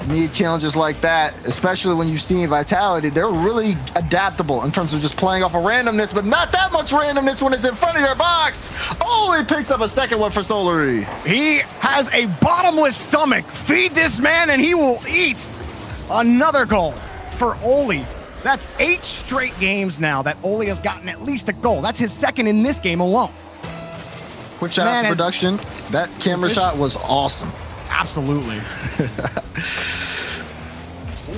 Need challenges like that, especially when you've seen Vitality. They're really adaptable in terms of just playing off of randomness, but not that much randomness when it's in front of your box. Oh, he picks up a second one for Solary. He has a bottomless stomach. Feed this man and he will eat. Another goal for Oli. That's 8 straight games now that Oli has gotten at least a goal. That's his second in this game alone. Quick shout out to production. That camera shot was awesome. Absolutely.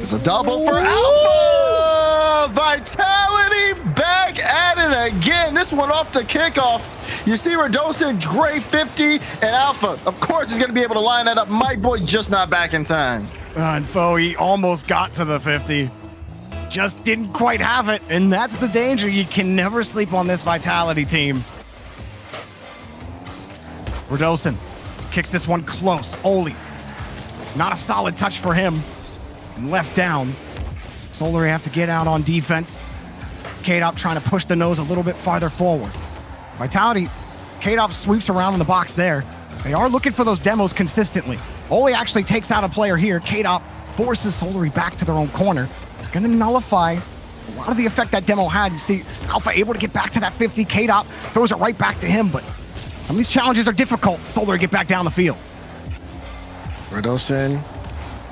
It's a double for Alpha! Vitality back at it again. This one off the kickoff. You see Radosa, Gray 50, and Alpha. Of course, he's going to be able to line that up. My boy just not back in time. And so he almost got to the 50. Just didn't quite have it. And that's the danger. You can never sleep on this Vitality team. Radosin kicks this one close. Oli. Not a solid touch for him. And left down. Solary have to get out on defense. K-Dop trying to push the nose a little bit farther forward. Vitality, K-Dop sweeps around in the box there. They are looking for those demos consistently. Oli actually takes out a player here. K-Dop forces Solary back to their own corner. It's going to nullify a lot of the effect that demo had. You see Alpha able to get back to that 50. K-Dop throws it right back to him, but some of these challenges are difficult. Solary get back down the field. Radosin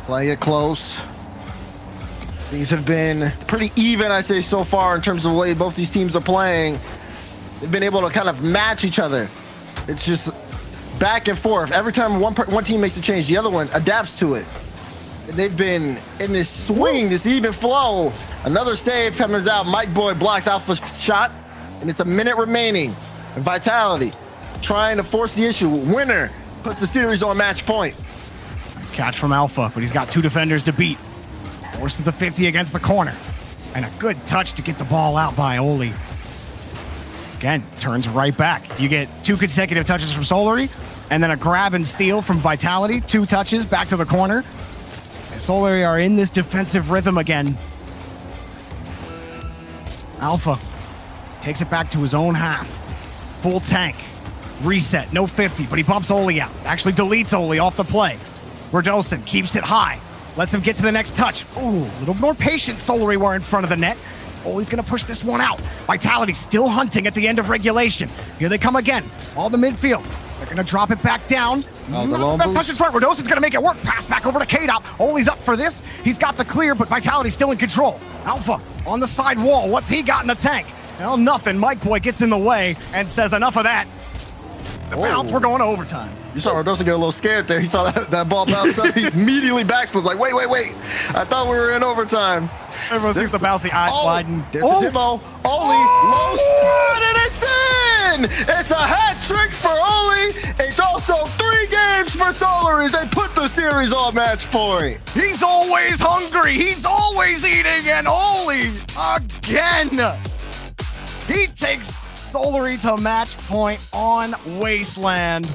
playing it close. Things have been pretty even, I say, so far in terms of the way both these teams are playing. They've been able to kind of match each other. It's just back and forth. Every time one team makes a change, the other one adapts to it. And they've been in this swing, this even flow. Another save comes out. Mike Boy blocks Alpha's shot, and it's a minute remaining. And Vitality trying to force the issue. Winner puts the series on match point. Nice catch from Alpha, but he's got 2 defenders to beat. Forces the 50 against the corner. And a good touch to get the ball out by Oli. Again, turns right back. You get 2 consecutive touches from Solary, and then a grab and steal from Vitality. 2 touches back to the corner. And Solary are in this defensive rhythm again. Alpha takes it back to his own half. Full tank. Reset. No 50, but he bumps Oli out. Actually deletes Oli off the play. Radosin keeps it high. Lets him get to the next touch. Ooh, a little more patient. Solary were in front of the net. Oli's going to push this one out. Vitality still hunting at the end of regulation. Here they come again. All the midfield. They're going to drop it back down. The best touch in front. Radosin's going to make it work. Pass back over to K-Dop. Oli's up for this. He's got the clear, but Vitality's still in control. Alpha on the side wall. What's he got in the tank? Well, nothing. Mike Boy gets in the way and says enough of that. The bounce, we're going to overtime. You saw Radosa get a little scared there. He saw that ball bounce up. He immediately backflipped like, wait. I thought we were in overtime. Everyone sees the bounce, the eyes widen. There's the demo. Oli, low spot, and it's in! It's a hat trick for Oli. It's also 3 games for Solary as they put the series on match point. He's always hungry. He's always eating, and Oli again. He takes Solary to match point on Wasteland.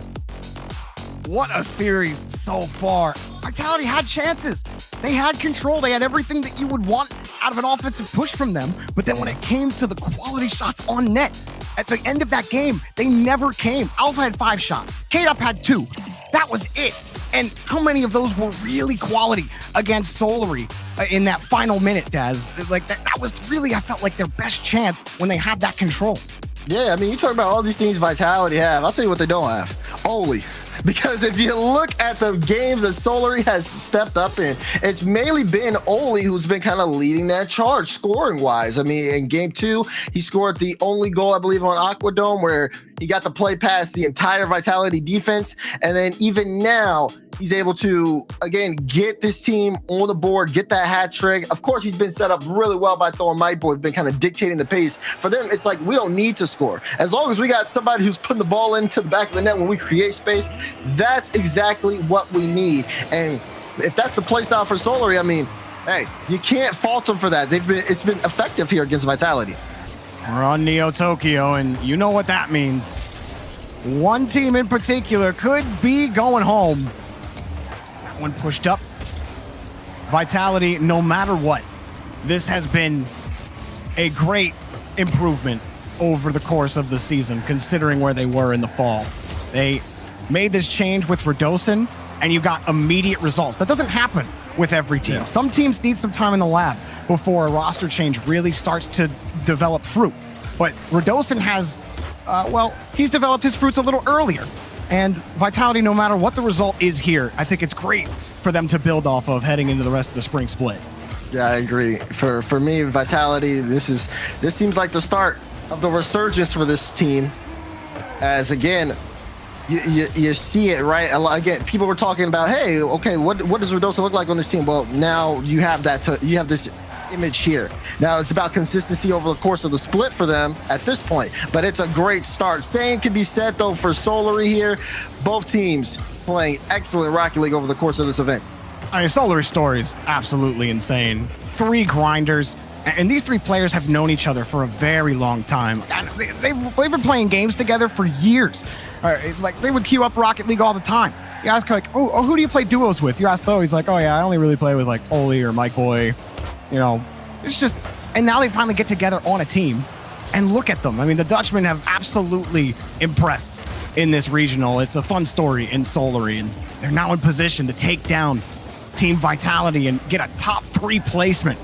What a series so far. Vitality had chances. They had control. They had everything that you would want out of an offensive push from them. But then when it came to the quality shots on net, at the end of that game, they never came. Alpha had 5 shots. K-Dop had 2. That was it. And how many of those were really quality against Solary in that final minute, Daz? Like that was really, I felt like their best chance when they had that control. Yeah, I mean, you talk about all these things Vitality have. I'll tell you what they don't have. Oli. Because if you look at the games that Solary has stepped up in, it's mainly been Oli who's been kind of leading that charge scoring-wise. I mean, in game 2, he scored the only goal, I believe, on Aquadome, where he got to play past the entire Vitality defense. And then even now, he's able to, again, get this team on the board, get that hat trick. Of course, he's been set up really well by Thor and Mightboy. Have been kind of dictating the pace. For them, it's like we don't need to score. As long as we got somebody who's putting the ball into the back of the net when we create space, that's exactly what we need. And if that's the play style for Solary, I mean, hey, you can't fault them for that. It's been effective here against Vitality. We're on Neo Tokyo, and you know what that means. One team in particular could be going home. That one pushed up. Vitality, no matter what, this has been a great improvement over the course of the season, considering where they were in the fall. They made this change with Radosin, and you got immediate results. That doesn't happen with every team. Yeah. Some teams need some time in the lab before a roster change really starts to develop fruit. But Radosin has, he's developed his fruits a little earlier. And Vitality, no matter what the result is here, I think it's great for them to build off of heading into the rest of the spring split. Yeah, I agree. For me, Vitality, this seems like the start of the resurgence for this team. As again, you see it, right? Again, people were talking about, hey, okay, what does Radosin look like on this team? Well, now you have that. You have this image here. Now it's about consistency over the course of the split for them at this point, but it's a great start. Same can be said though for Solary here. Both teams playing excellent Rocket League over the course of this event. I mean, Solary's story is absolutely insane. 3 grinders, and these 3 players have known each other for a very long time. And they've been playing games together for years. Like, they would queue up Rocket League all the time. You ask, like, oh, who do you play duos with? You ask Tho, he's like, oh yeah, I only really play with like Oli or Mike Boy. You know, it's just, and now they finally get together on a team, and look at them. I mean, the Dutchmen have absolutely impressed in this regional. It's a fun story in Solary, and they're now in position to take down Team Vitality and get a top 3 placement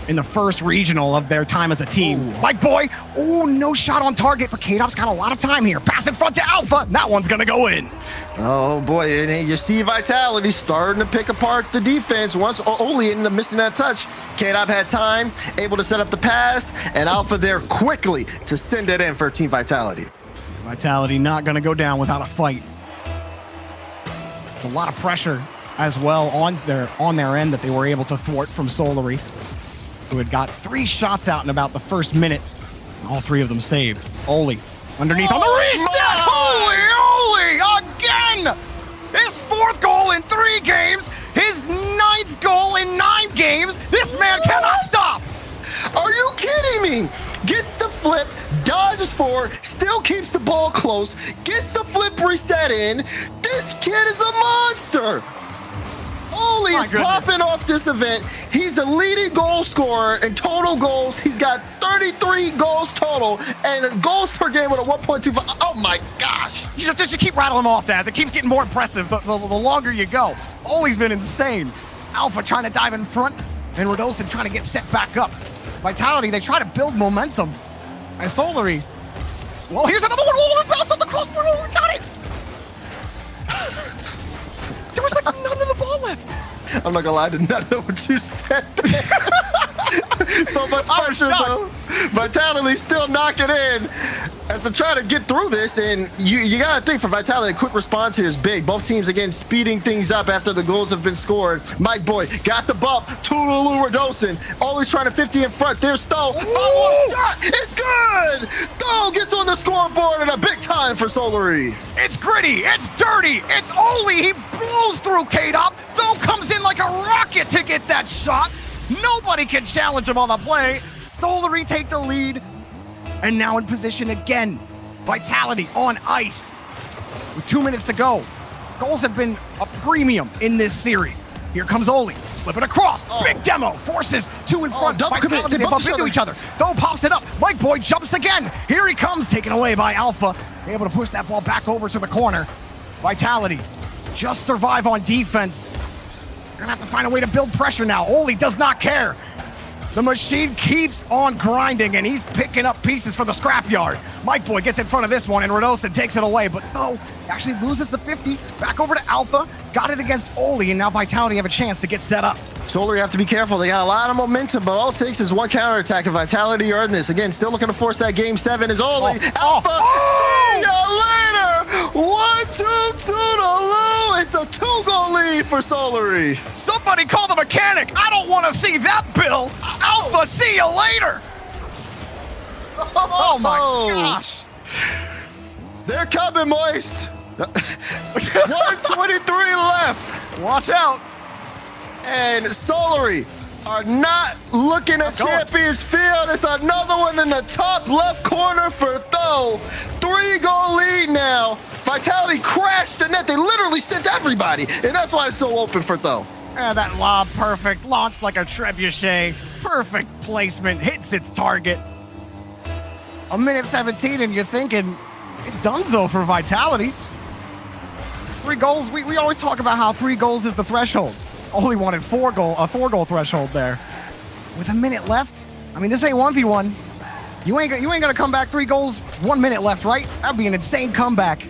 in the first regional of their time as a team. Ooh. Mike Boy, oh, no shot on target, but K-Dop's got a lot of time here. Pass in front to Alpha, and that one's gonna go in. Oh boy, and you see Vitality starting to pick apart the defense. Once Oli ended up missing that touch, K-Dop had time, able to set up the pass, and Alpha there quickly to send it in for Team Vitality. Vitality not gonna go down without a fight. There's a lot of pressure as well on their end that they were able to thwart from Solary, who had got 3 shots out in about the first minute. All 3 of them saved. Oli underneath on the reset. Holy again! His 4th goal in 3 games. His 9th goal in 9 games. This man cannot stop. Are you kidding me? Gets the flip, dodges 4, still keeps the ball close, gets the flip reset in. This kid is a monster. Oli is popping off this event. He's a leading goal scorer in total goals. He's got 33 goals total and goals per game with a 1.25. Oh my gosh. You just keep rattling them off, Daz. It keeps getting more impressive the longer you go. Oli's been insane. Alpha trying to dive in front, and Radosin trying to get set back up. Vitality, they try to build momentum. And Solary, well, here's another one. Oh, pass on the crossbar. Oh, we got it. There was like none of the ball left. I'm not gonna lie, I did not know what you said. So much pressure though. Vitality still knocking in as they try to get through this, and you gotta think for Vitality, a quick response here is big. Both teams again speeding things up after the goals have been scored. Mike Boy got the bump. Toodaloo Radosin always trying to 50 in front. There's Tho. Shot. It's good. Tho gets on the scoreboard and a big time for Solary. It's gritty. It's dirty. It's Oli. He blows through K-Dop. Tho comes in like a rocket to get that shot. Nobody can challenge him on the play. Solary take the lead. And now in position again. Vitality on ice. With 2 minutes to go. Goals have been a premium in this series. Here comes Oli. Slip it across. Big demo. Forces 2 in front. Vitality, they bump into each other. Tho pops it up. Mike Boy jumps again. Here he comes. Taken away by Alpha. Able to push that ball back over to the corner. Vitality just survive on defense. They're gonna have to find a way to build pressure now. Oli does not care. The machine keeps on grinding, and he's picking up pieces for the scrapyard. Mike Boy gets in front of this one, and Radosin takes it away, but no, actually loses the 50. Back over to Alpha, got it against Oli, and now Vitality have a chance to get set up. Solary have to be careful. They got a lot of momentum, but all it takes is one counterattack, and Vitality earn this. Again, still looking to force that game 7 is Oli. Alpha, see you later! 1-2 to the low. It's a 2-goal lead for Solary. Somebody call the mechanic. I don't want to see that, Bill. Alpha, see you later. Oh my gosh. They're coming, Moist. 123 left. Watch out. And Solary are not looking at Champions Field. It's another one in the top left corner for Tho. 3-goal lead now. Vitality crashed the net. They literally sent everybody, and that's why it's so open for Tho. That lob, perfect. Launched like a trebuchet. Perfect placement. Hits its target. A minute 17, and you're thinking, it's donezo for Vitality. 3 goals. We always talk about how 3 goals is the threshold. Only wanted a 4-goal threshold there. With a minute left, I mean, this ain't 1v1. You ain't gonna come back 3 goals, 1 minute left, right? That'd be an insane comeback.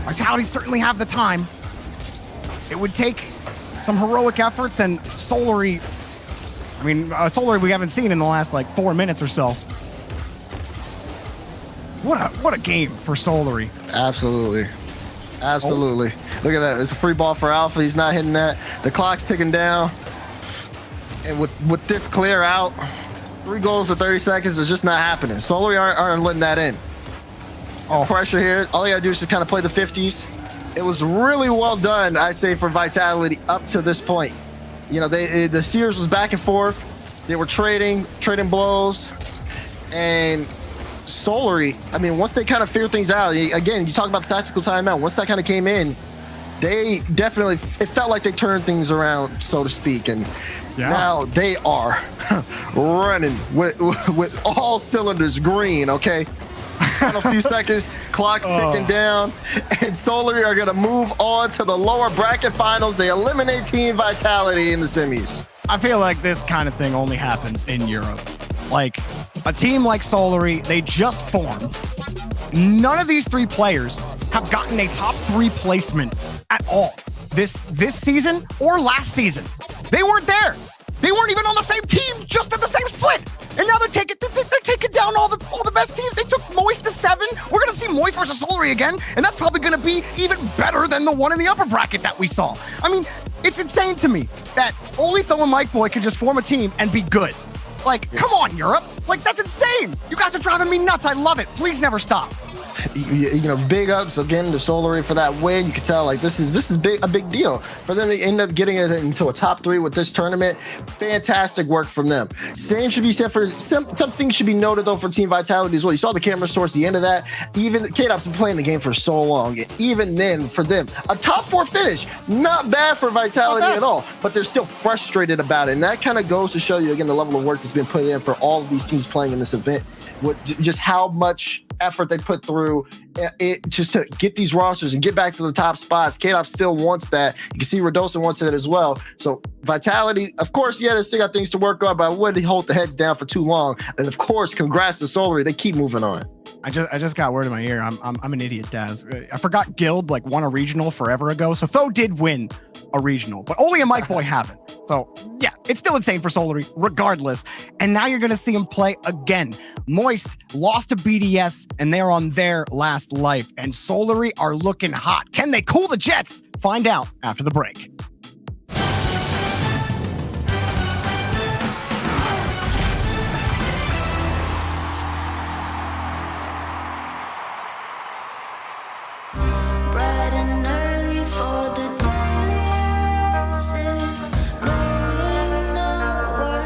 Vitality certainly have the time. It would take some heroic efforts, and Solary, Solary we haven't seen in the last like 4 minutes or so. What a game for Solary. Absolutely. Absolutely. Look at that. It's a free ball for Alpha. He's not hitting that. The clock's ticking down. And with this clear out, 3 goals in 30 seconds is just not happening. Solary aren't letting that in. Pressure here. All you gotta do is just kind of play the 50s. It was really well done, I'd say, for Vitality up to this point. You know, the Sears was back and forth. They were trading blows. And Solary, I mean, once they kind of figured things out, again, you talk about the tactical timeout. Once that kind of came in, they definitely, it felt like they turned things around, so to speak. And now they are running with all cylinders green, okay? Final few seconds, clock's ticking down, and Solary are going to move on to the lower bracket finals. They eliminate Team Vitality in the semis. I feel like this kind of thing only happens in Europe. Like, a team like Solary, they just formed. None of these 3 players have gotten a top 3 placement at all this season or last season. They weren't there. They weren't even on the same team, just at the same split. And now they're taking down all the best teams. They took Moist to 7. We're gonna see Moist versus Solary again, and that's probably gonna be even better than the one in the upper bracket that we saw. I mean, it's insane to me that only Tho and Mike Boy could just form a team and be good. Like, come on, Europe. Like, that's insane. You guys are driving me nuts. I love it. Please never stop. You know, big ups again to Solary for that win. You can tell, like, this is a big deal for them to end up getting it into a top 3 with this tournament. Fantastic work from them. Same should be said for something should be noted though for Team Vitality as well. You saw the cameras towards the end of that. Even K-Dop's been playing the game for so long. Even then, for them, a top 4 finish, not bad for Vitality at all. But they're still frustrated about it, and that kind of goes to show you again the level of work that's been put in for all of these teams playing in this event. Just how much effort they put through it just to get these rosters and get back to the top spots. K-Dop still wants that. You can see Radosin wants it as well. So Vitality, of course, they still got things to work on, but I wouldn't hold the heads down for too long. And of course, congrats to Solary. They keep moving on. I just got word in my ear. I'm an idiot, Daz. I forgot Guild won a regional forever ago. So Tho did win a regional, but only a Mike Boy haven't. So yeah, it's still insane for Solary regardless. And now you're gonna see him play again. Moist lost to BDS and they're on their last life. And Solary are looking hot. Can they cool the Jets? Find out after the break. Bright and early for the daily races, going nowhere.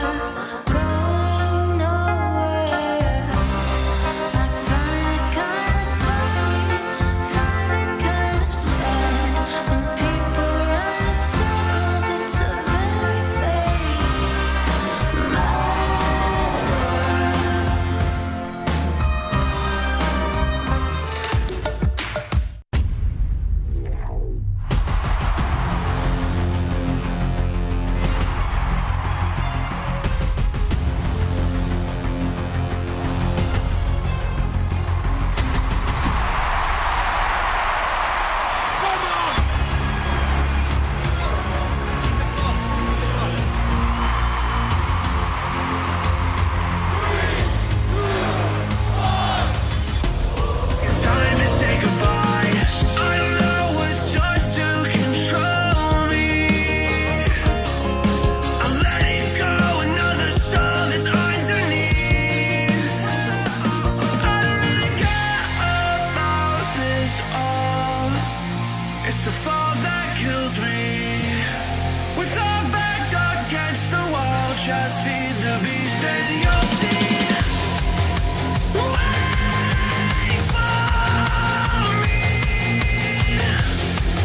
I find it kind of sad when people run It's the fall that kills me. With our back against the wall, just feed the beast and you'll see. Wait for me.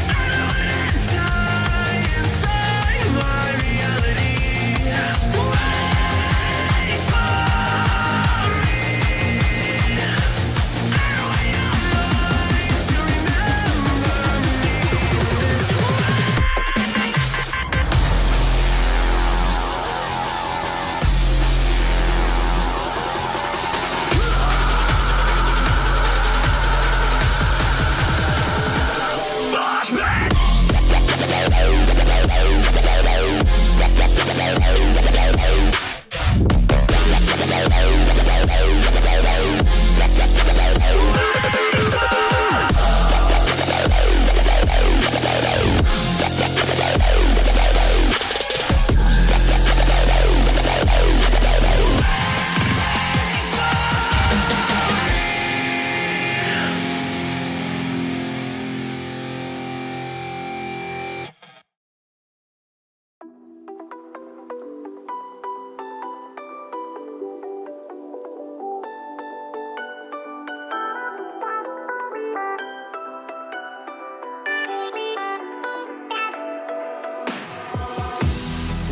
I don't wanna die inside my reality. Wait for me. I don't want your mind to remember me this way.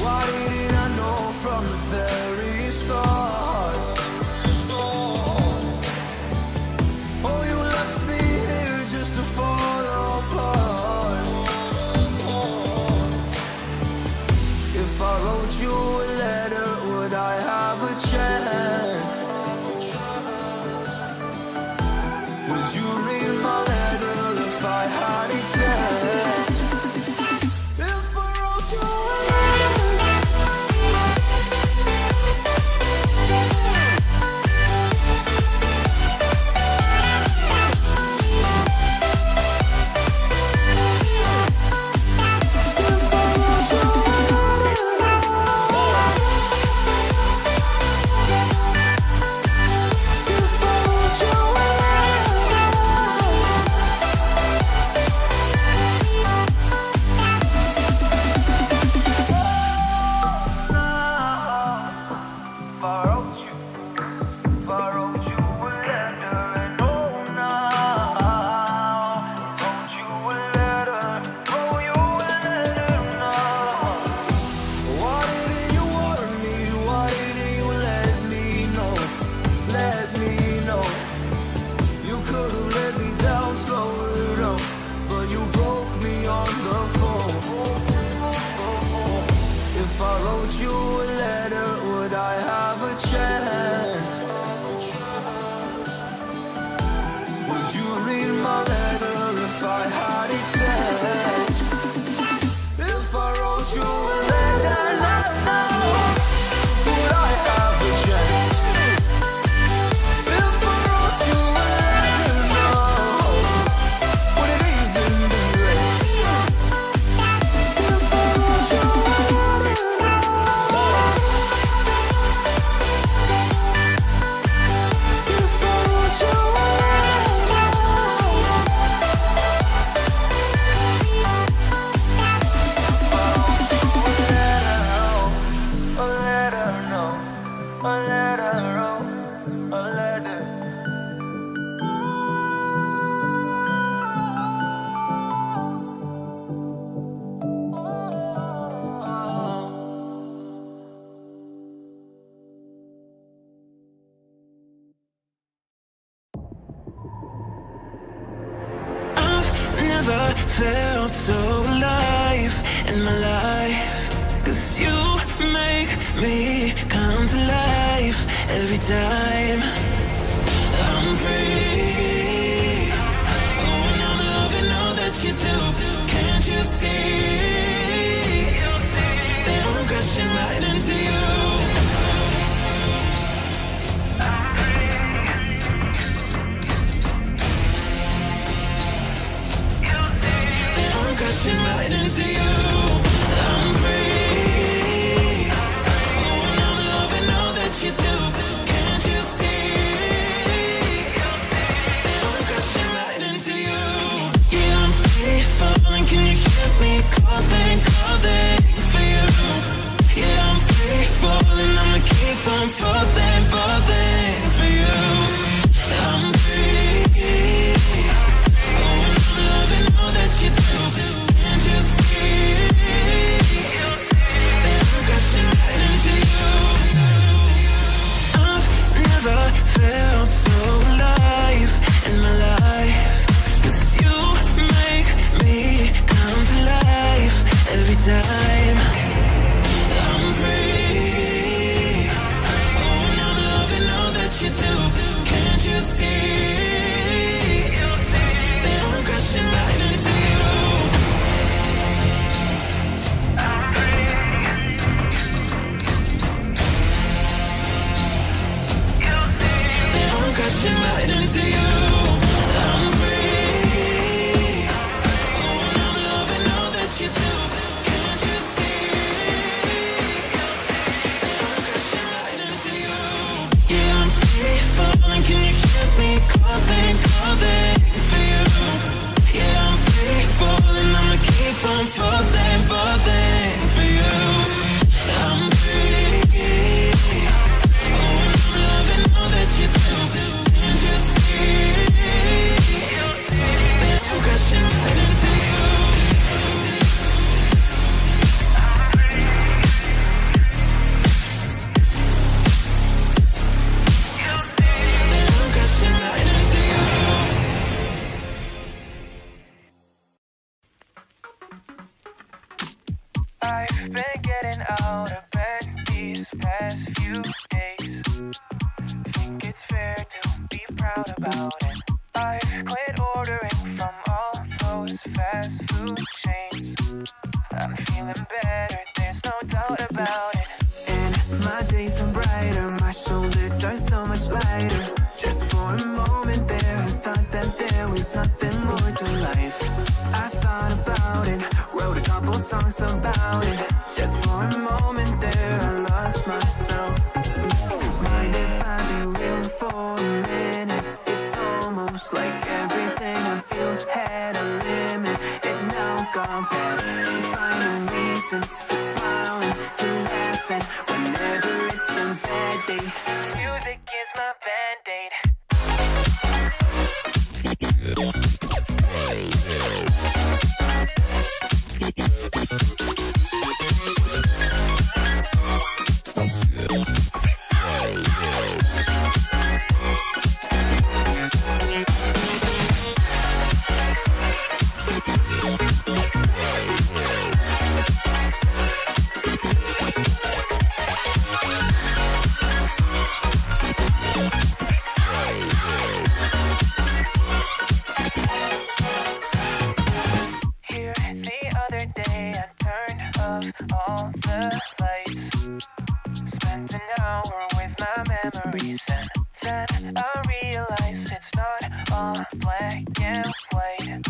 Why didn't I know from the very start? Oh, you left me here just to fall apart. If I wrote you a letter, would I have a chance? Would you read my letter if I had it sent? If I wrote you a never felt so alive in my life. 'Cause you make me come to life every time I'm free. Oh, and I'm loving all that you do. Can't you see that I'm crashing right into you? Crashing right into you. I'm free. Oh, and I'm loving all that you do. Can't you see? I'm crashing right into you. Yeah, I'm free. falling, can you hear me calling, calling for you? Yeah, I'm free falling, I'ma keep on falling, falling for you. I'm free. Oh, and I'm loving all that you do. Can't you see that I'm crashing right into you? I've never felt so alive in my life. 'Cause you make me come to life every time. I'm free. Oh, and I'm loving all that you do. Can't you see that I'm crashing right into you? I'm free. That I'm crashing right into you. I'm free. Oh, and I'm loving all that you do. Can't you see? Yeah, I'm free falling, can you hear me calling, calling for you? Yeah, I'm free falling, I'ma keep on falling, falling for you. I'm free. Oh, and I'm loving all that you do. Can't you see that I'm crashing right into you? I've been getting out of bed these past few days. Think it's fair to be proud about it. I've quit ordering from all those fast food chains. I'm feeling better, there's no doubt about it. And my days are brighter, my shoulders are so much lighter. Just for a moment there, I thought that there was nothing more to life. I thought about it, wrote a couple songs about it. Just for a moment there, I lost myself. Mind if I be real for a minute? It's almost like everything I feel had a limit. It now gone past. Finding reasons to smile and to laugh, and whenever it's a bad day, music is my band-aid. Here the other day, I turned off all the lights. Spent an hour with my memories, and then I realized it's not all black and white.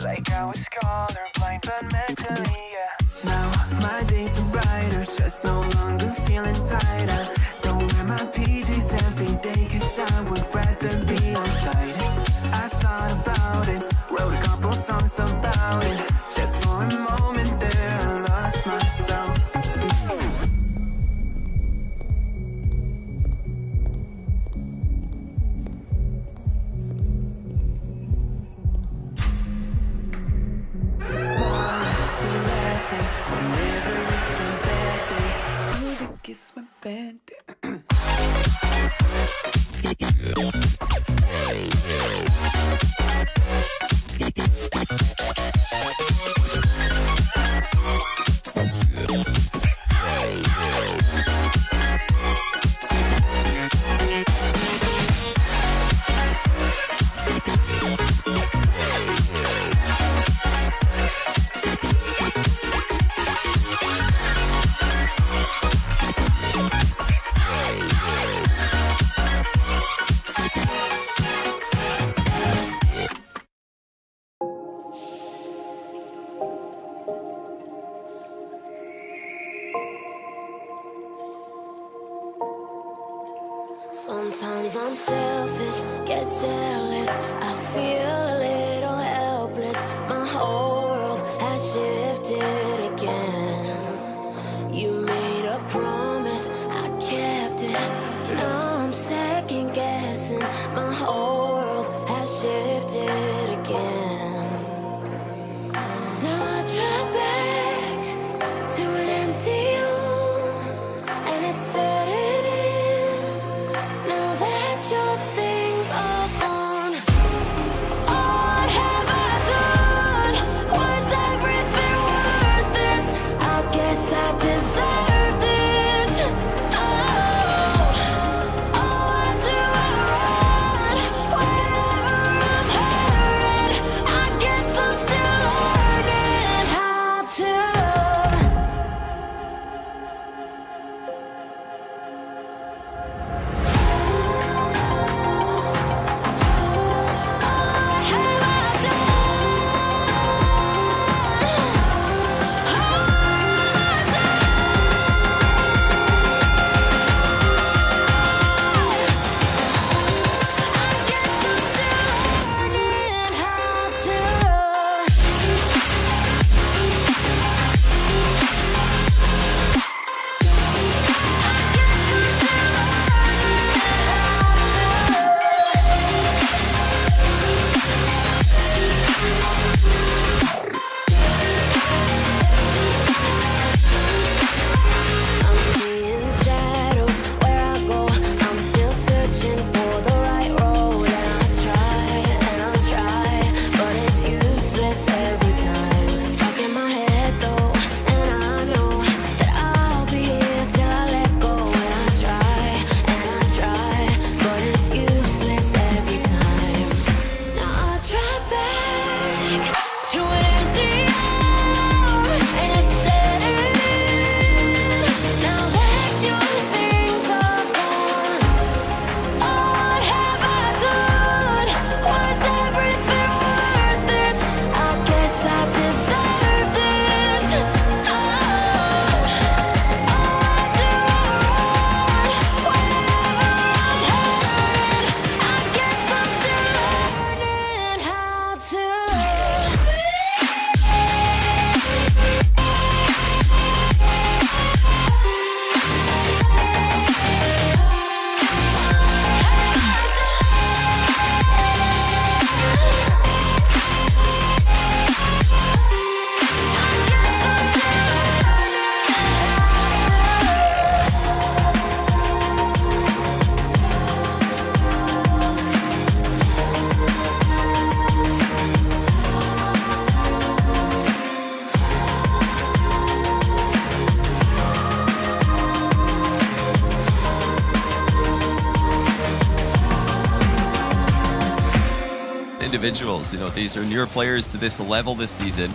Like I was colorblind, but mentally, yeah. Now my days are brighter, just no longer feeling tighter. Don't wear my PJs every day, 'cause I would rather be on site. I thought about it, wrote a couple songs about it. Just for a moment there, I lost myself. Music is my band. Sometimes I'm selfish, get jealous. I feel a little helpless. My whole world individuals. You know, these are newer players to this level this season,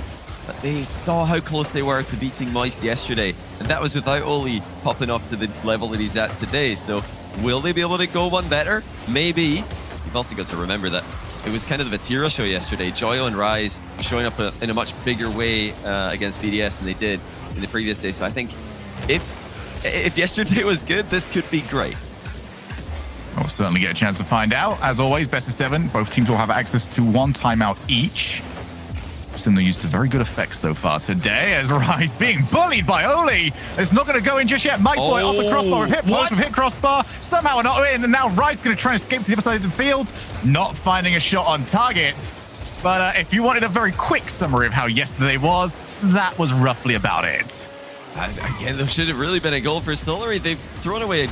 but they saw how close they were to beating Moist yesterday, and that was without Oli popping off to the level that he's at today. So will they be able to go one better? Maybe. You've also got to remember that it was kind of the Vatira show yesterday. Joyo and Rise showing up in a much bigger way against BDS than they did in the previous day. So I think if yesterday was good, this could be great. We'll certainly get a chance to find out. As always, best of 7. Both teams will have access to 1 timeout each. Similar used to very good effects so far today as Rise being bullied by Oli. It's not going to go in just yet. Mike Boy off the crossbar with hit points, with hit crossbar. Somehow not in, and now Rise going to try and escape to the other side of the field. Not finding a shot on target. But if you wanted a very quick summary of how yesterday was, that was roughly about it. Again, there should have really been a goal for Solary. They've thrown away a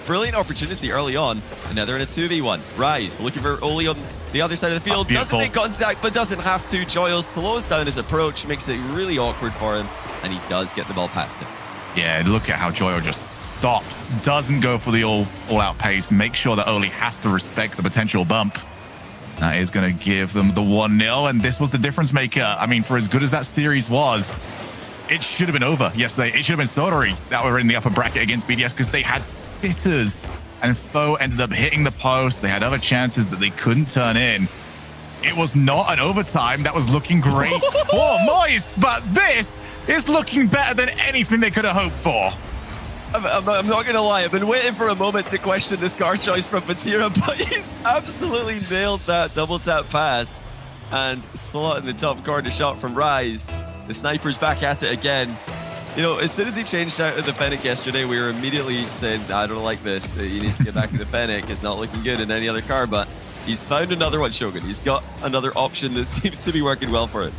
brilliant opportunity early on, and now they're in a 2v1. Rise looking for Oli on the other side of the field. Doesn't make contact, but doesn't have to. Joyo slows down his approach, makes it really awkward for him, and he does get the ball past him. Yeah, look at how Joyo just stops, doesn't go for the all-out pace, make sure that Oli has to respect the potential bump. That is going to give them the 1-0, and this was the difference maker. I mean, for as good as that series was, it should have been over yesterday. It should have been Solary that were in the upper bracket against BDS because they had sitters, and Foe ended up hitting the post. They had other chances that they couldn't turn in. It was not an overtime that was looking great for Moist, but this is looking better than anything they could have hoped for. I'm not going to lie, I've been waiting for a moment to question this card choice from Vatira, but he's absolutely nailed that double tap pass and slot in the top corner shot from Rise. The sniper's back at it again. You know, as soon as he changed out of the Fennec yesterday, we were immediately saying, I don't like this. He needs to get back to the Fennec. It's not looking good in any other car, but he's found another one, Shogun. He's got another option that seems to be working well for him.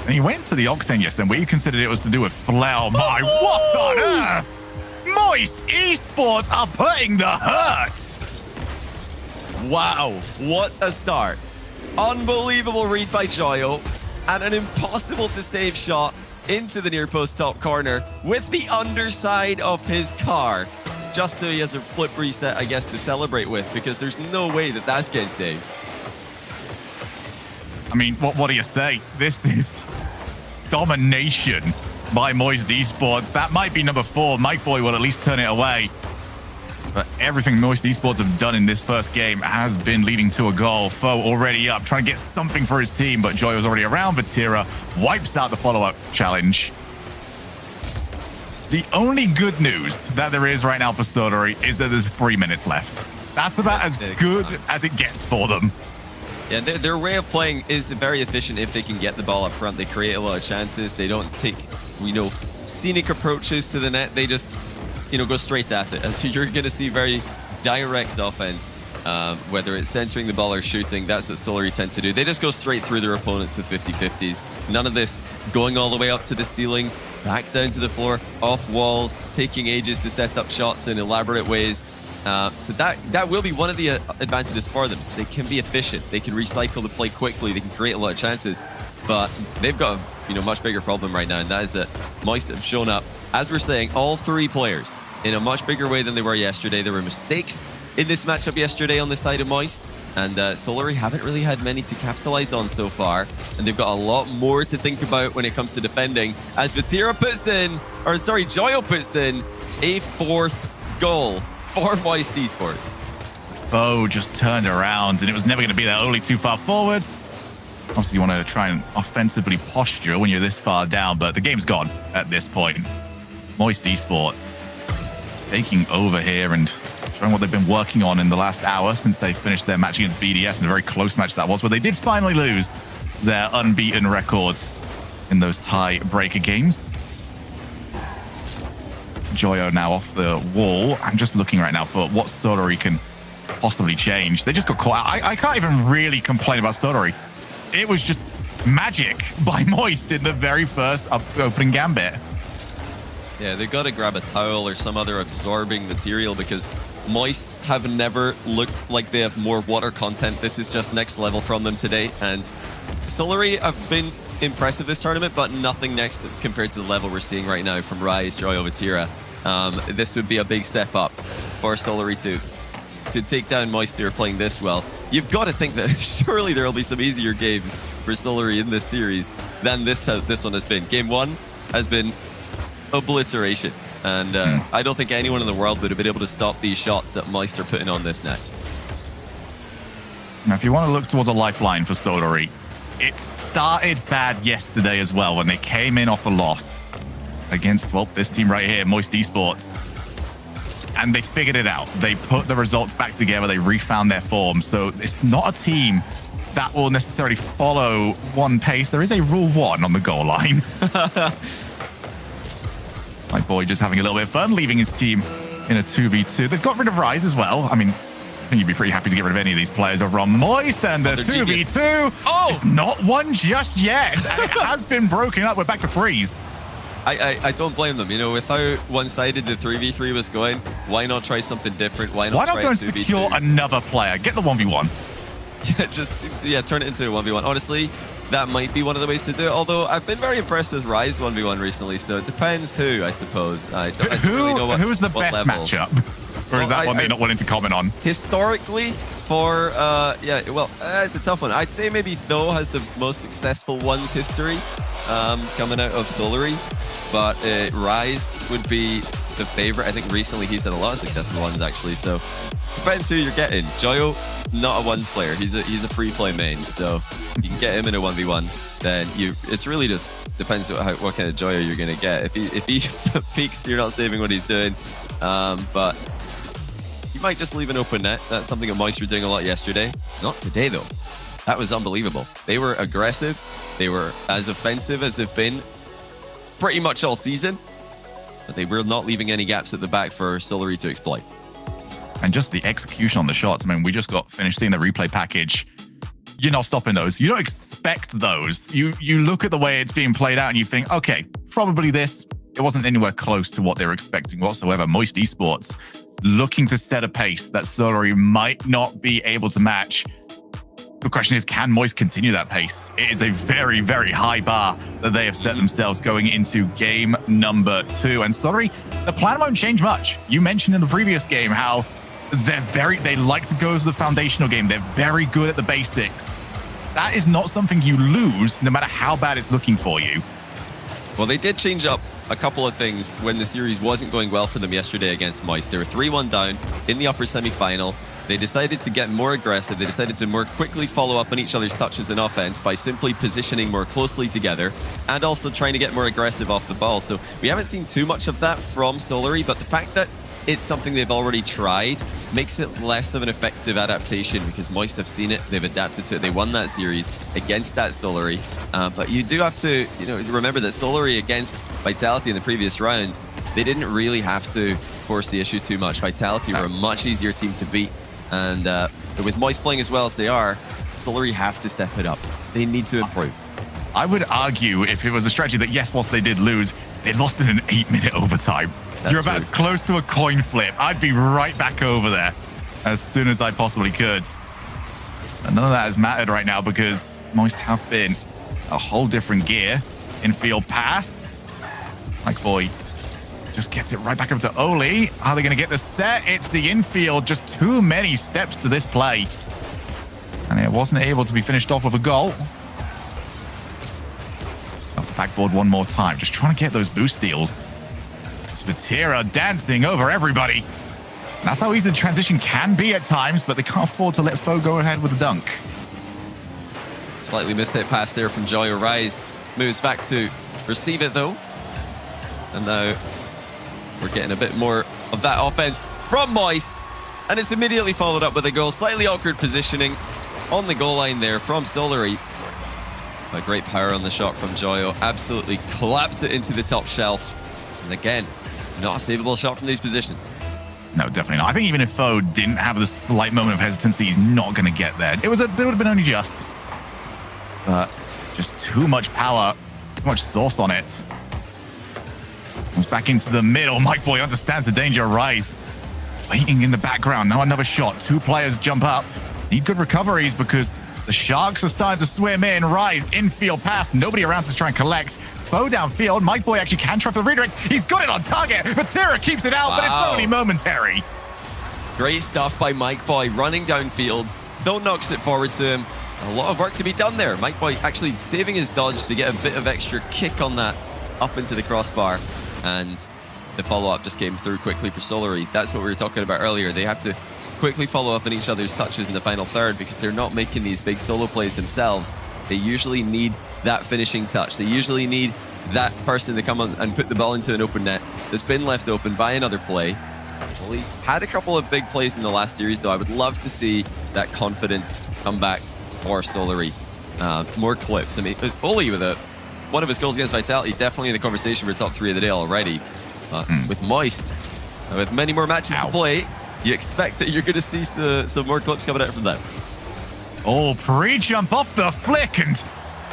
And he went to the Octane yesterday. We considered it was to do with Flail. My, what on earth? Moist Esports are putting the hurt. Wow, what a start. Unbelievable read by Joyo and an impossible to save shot into the near post top corner with the underside of his car. Just so he has a flip reset, I guess, to celebrate with, because there's no way that that's getting saved. I mean, what do you say? This is domination by Moist Esports. That might be number 4. Mike Boy will at least turn it away. But everything Moist Esports have done in this first game has been leading to a goal. Foe already up, trying to get something for his team, but Joyo's already around. Vatira wipes out the follow-up challenge. The only good news that there is right now for Solary is that there's 3 minutes left. That's about as good as it gets for them. Yeah, their way of playing is very efficient if they can get the ball up front. They create a lot of chances. They don't take, scenic approaches to the net. They just, go straight at it. And so you're going to see very direct offense, whether it's centering the ball or shooting. That's what Solary tend to do. They just go straight through their opponents with 50-50s. None of this going all the way up to the ceiling, back down to the floor, off walls, taking ages to set up shots in elaborate ways. So that will be one of the advantages for them. They can be efficient. They can recycle the play quickly. They can create a lot of chances. But they've got a much bigger problem right now, and that is that Moist have shown up, as we're saying, all 3 players in a much bigger way than they were yesterday. There were mistakes in this matchup yesterday on the side of Moist, and Solary haven't really had many to capitalize on so far, and they've got a lot more to think about when it comes to defending, as Joyo puts in a 4th goal for Moist Esports. Foe just turned around, and it was never going to be that only too far forward. Obviously, you want to try and offensively posture when you're this far down, but the game's gone at this point. Moist Esports taking over here and showing what they've been working on in the last hour since they finished their match against BDS, and a very close match that was, where they did finally lose their unbeaten record in those tie-breaker games. Joyo now off the wall. I'm just looking right now for what Solary can possibly change. They just got caught out. I can't even really complain about Solary. It was just magic by Moist in the very first opening gambit. Yeah, they've got to grab a towel or some other absorbing material, because Moist have never looked like they have more water content. This is just next level from them today. And Solary have been impressive this tournament, but nothing next compared to the level we're seeing right now from Rise, Joyo, Vatira. This would be a big step up for Solary to take down Moist, who are playing this well. you've got to think that surely there will be some easier games for Solary in this series than this one has been. Game 1 has been obliteration. And I don't think anyone in the world would have been able to stop these shots that Moist are putting on this net. Now, if you want to look towards a lifeline for Solary, it started bad yesterday as well when they came in off a loss against, well, this team right here, Moist Esports. And they figured it out. They put the results back together. They refound their form. So it's not a team that will necessarily follow one pace. There is a rule 1 on the goal line. My boy just having a little bit of fun, leaving his team in a 2v2. They've got rid of Rise as well. I mean, I think you'd be pretty happy to get rid of any of these players over on Moist, and the 2v2. Oh, it's not one just yet. And it has been broken up. We're back to freeze. I don't blame them. You know, with how one-sided the 3v3 was going, why not try something different? Why not go and secure another player? Get the 1v1. Yeah, turn it into a 1v1. Honestly, that might be one of the ways to do it. Although I've been very impressed with Rise 1v1 recently, so it depends who, I suppose. I don't really know who's the best level. matchup? Or is that one they're not willing to comment on? Historically, for it's a tough one. I'd say maybe Tho has the most successful ones history coming out of Solary, but Rise would be the favorite. I think recently he's had a lot of successful ones actually. So depends who you're getting. Joyo, not a ones player. He's a free play main. So you can get him in a 1v1. Then it's really just depends what kind of Joyo you're gonna get. If he peaks, you're not saving what he's doing. But he might just leave an open net. That's something that Moist were doing a lot yesterday. Not today though. That was unbelievable. They were aggressive. They were as offensive as they've been pretty much all season. But they were not leaving any gaps at the back for Solary to exploit. And just the execution on the shots. I mean, we just got finished seeing the replay package. You're not stopping those. You don't expect those. You look at the way it's being played out and you think, okay, probably this. It wasn't anywhere close to what they were expecting whatsoever. Moist Esports looking to set a pace that Solary might not be able to match. The question is, can Moist continue that pace? It is a very, very high bar that they have set themselves going into game number 2. And Solary, the plan won't change much. You mentioned in the previous game how they like to go to the foundational game. They're very good at the basics. That is not something you lose, no matter how bad it's looking for you. Well, they did change up a couple of things when the series wasn't going well for them yesterday against Moist. They were 3-1 down in the upper semi-final. They decided to get more aggressive. They decided to more quickly follow up on each other's touches in offense by simply positioning more closely together and also trying to get more aggressive off the ball. So we haven't seen too much of that from Solary, but the fact that it's something they've already tried makes it less of an effective adaptation because Moist have seen it, they've adapted to it, they won that series against that Solary. But you do have to, remember that Solary against Vitality in the previous round, they didn't really have to force the issue too much. Vitality were a much easier team to beat. And with Moist playing as well as they are, Solary have to step it up. They need to improve. I would argue if it was a strategy that, yes, whilst they did lose, they lost in an 8-minute overtime. You're about as close to a coin flip. I'd be right back over there as soon as I possibly could. And none of that has mattered right now because Moist have been a whole different gear. Infield pass. Mike Boy just gets it right back up to Oli. Are they going to get the set? It's the infield. Just too many steps to this play. And it wasn't able to be finished off with a goal. Off the backboard one more time. Just trying to get those boost steals. Vatira dancing over everybody. And that's how easy the transition can be at times, but they can't afford to let Foe go ahead with the dunk. Slightly missed hit pass there from Joyo. Rise moves back to receive it though. And now we're getting a bit more of that offense from Moist. And it's immediately followed up with a goal. Slightly awkward positioning on the goal line there from Solary. A great power on the shot from Joyo. Absolutely clapped it into the top shelf. And again, not a savable shot from these positions. No, definitely not. I think even if Foe didn't have this slight moment of hesitancy, he's not going to get there. It would have been only just. But just too much power, too much sauce on it. Comes back into the middle. Mike Boy understands the danger. Rise waiting in the background. Now another shot. 2 players jump up. Need good recoveries because the Sharks are starting to swim in. Rise, infield pass. Nobody around to try and collect. Foe downfield. Mike Boy actually can try for the redirect. He's got it on target. Vatira keeps it out, but it's only momentary. Great stuff by Mike Boy running downfield, Though knocks it forward to him. A lot of work to be done there. Mike Boy actually saving his dodge to get a bit of extra kick on that up into the crossbar. And the follow-up just came through quickly for Solary. That's what we were talking about earlier. They have to quickly follow up on each other's touches in the final third because they're not making these big solo plays themselves. They usually need that finishing touch. They usually need that person to come on and put the ball into an open net that's been left open by another play. Well, he had a couple of big plays in the last series, though. I would love to see that confidence come back for Solary. More clips. I mean, Oli with one of his goals against Vitality, definitely in the conversation for top 3 of the day already. With Moist, with many more matches to play, you expect that you're going to see some more clips coming out from them. Oh, pre-jump off the flick and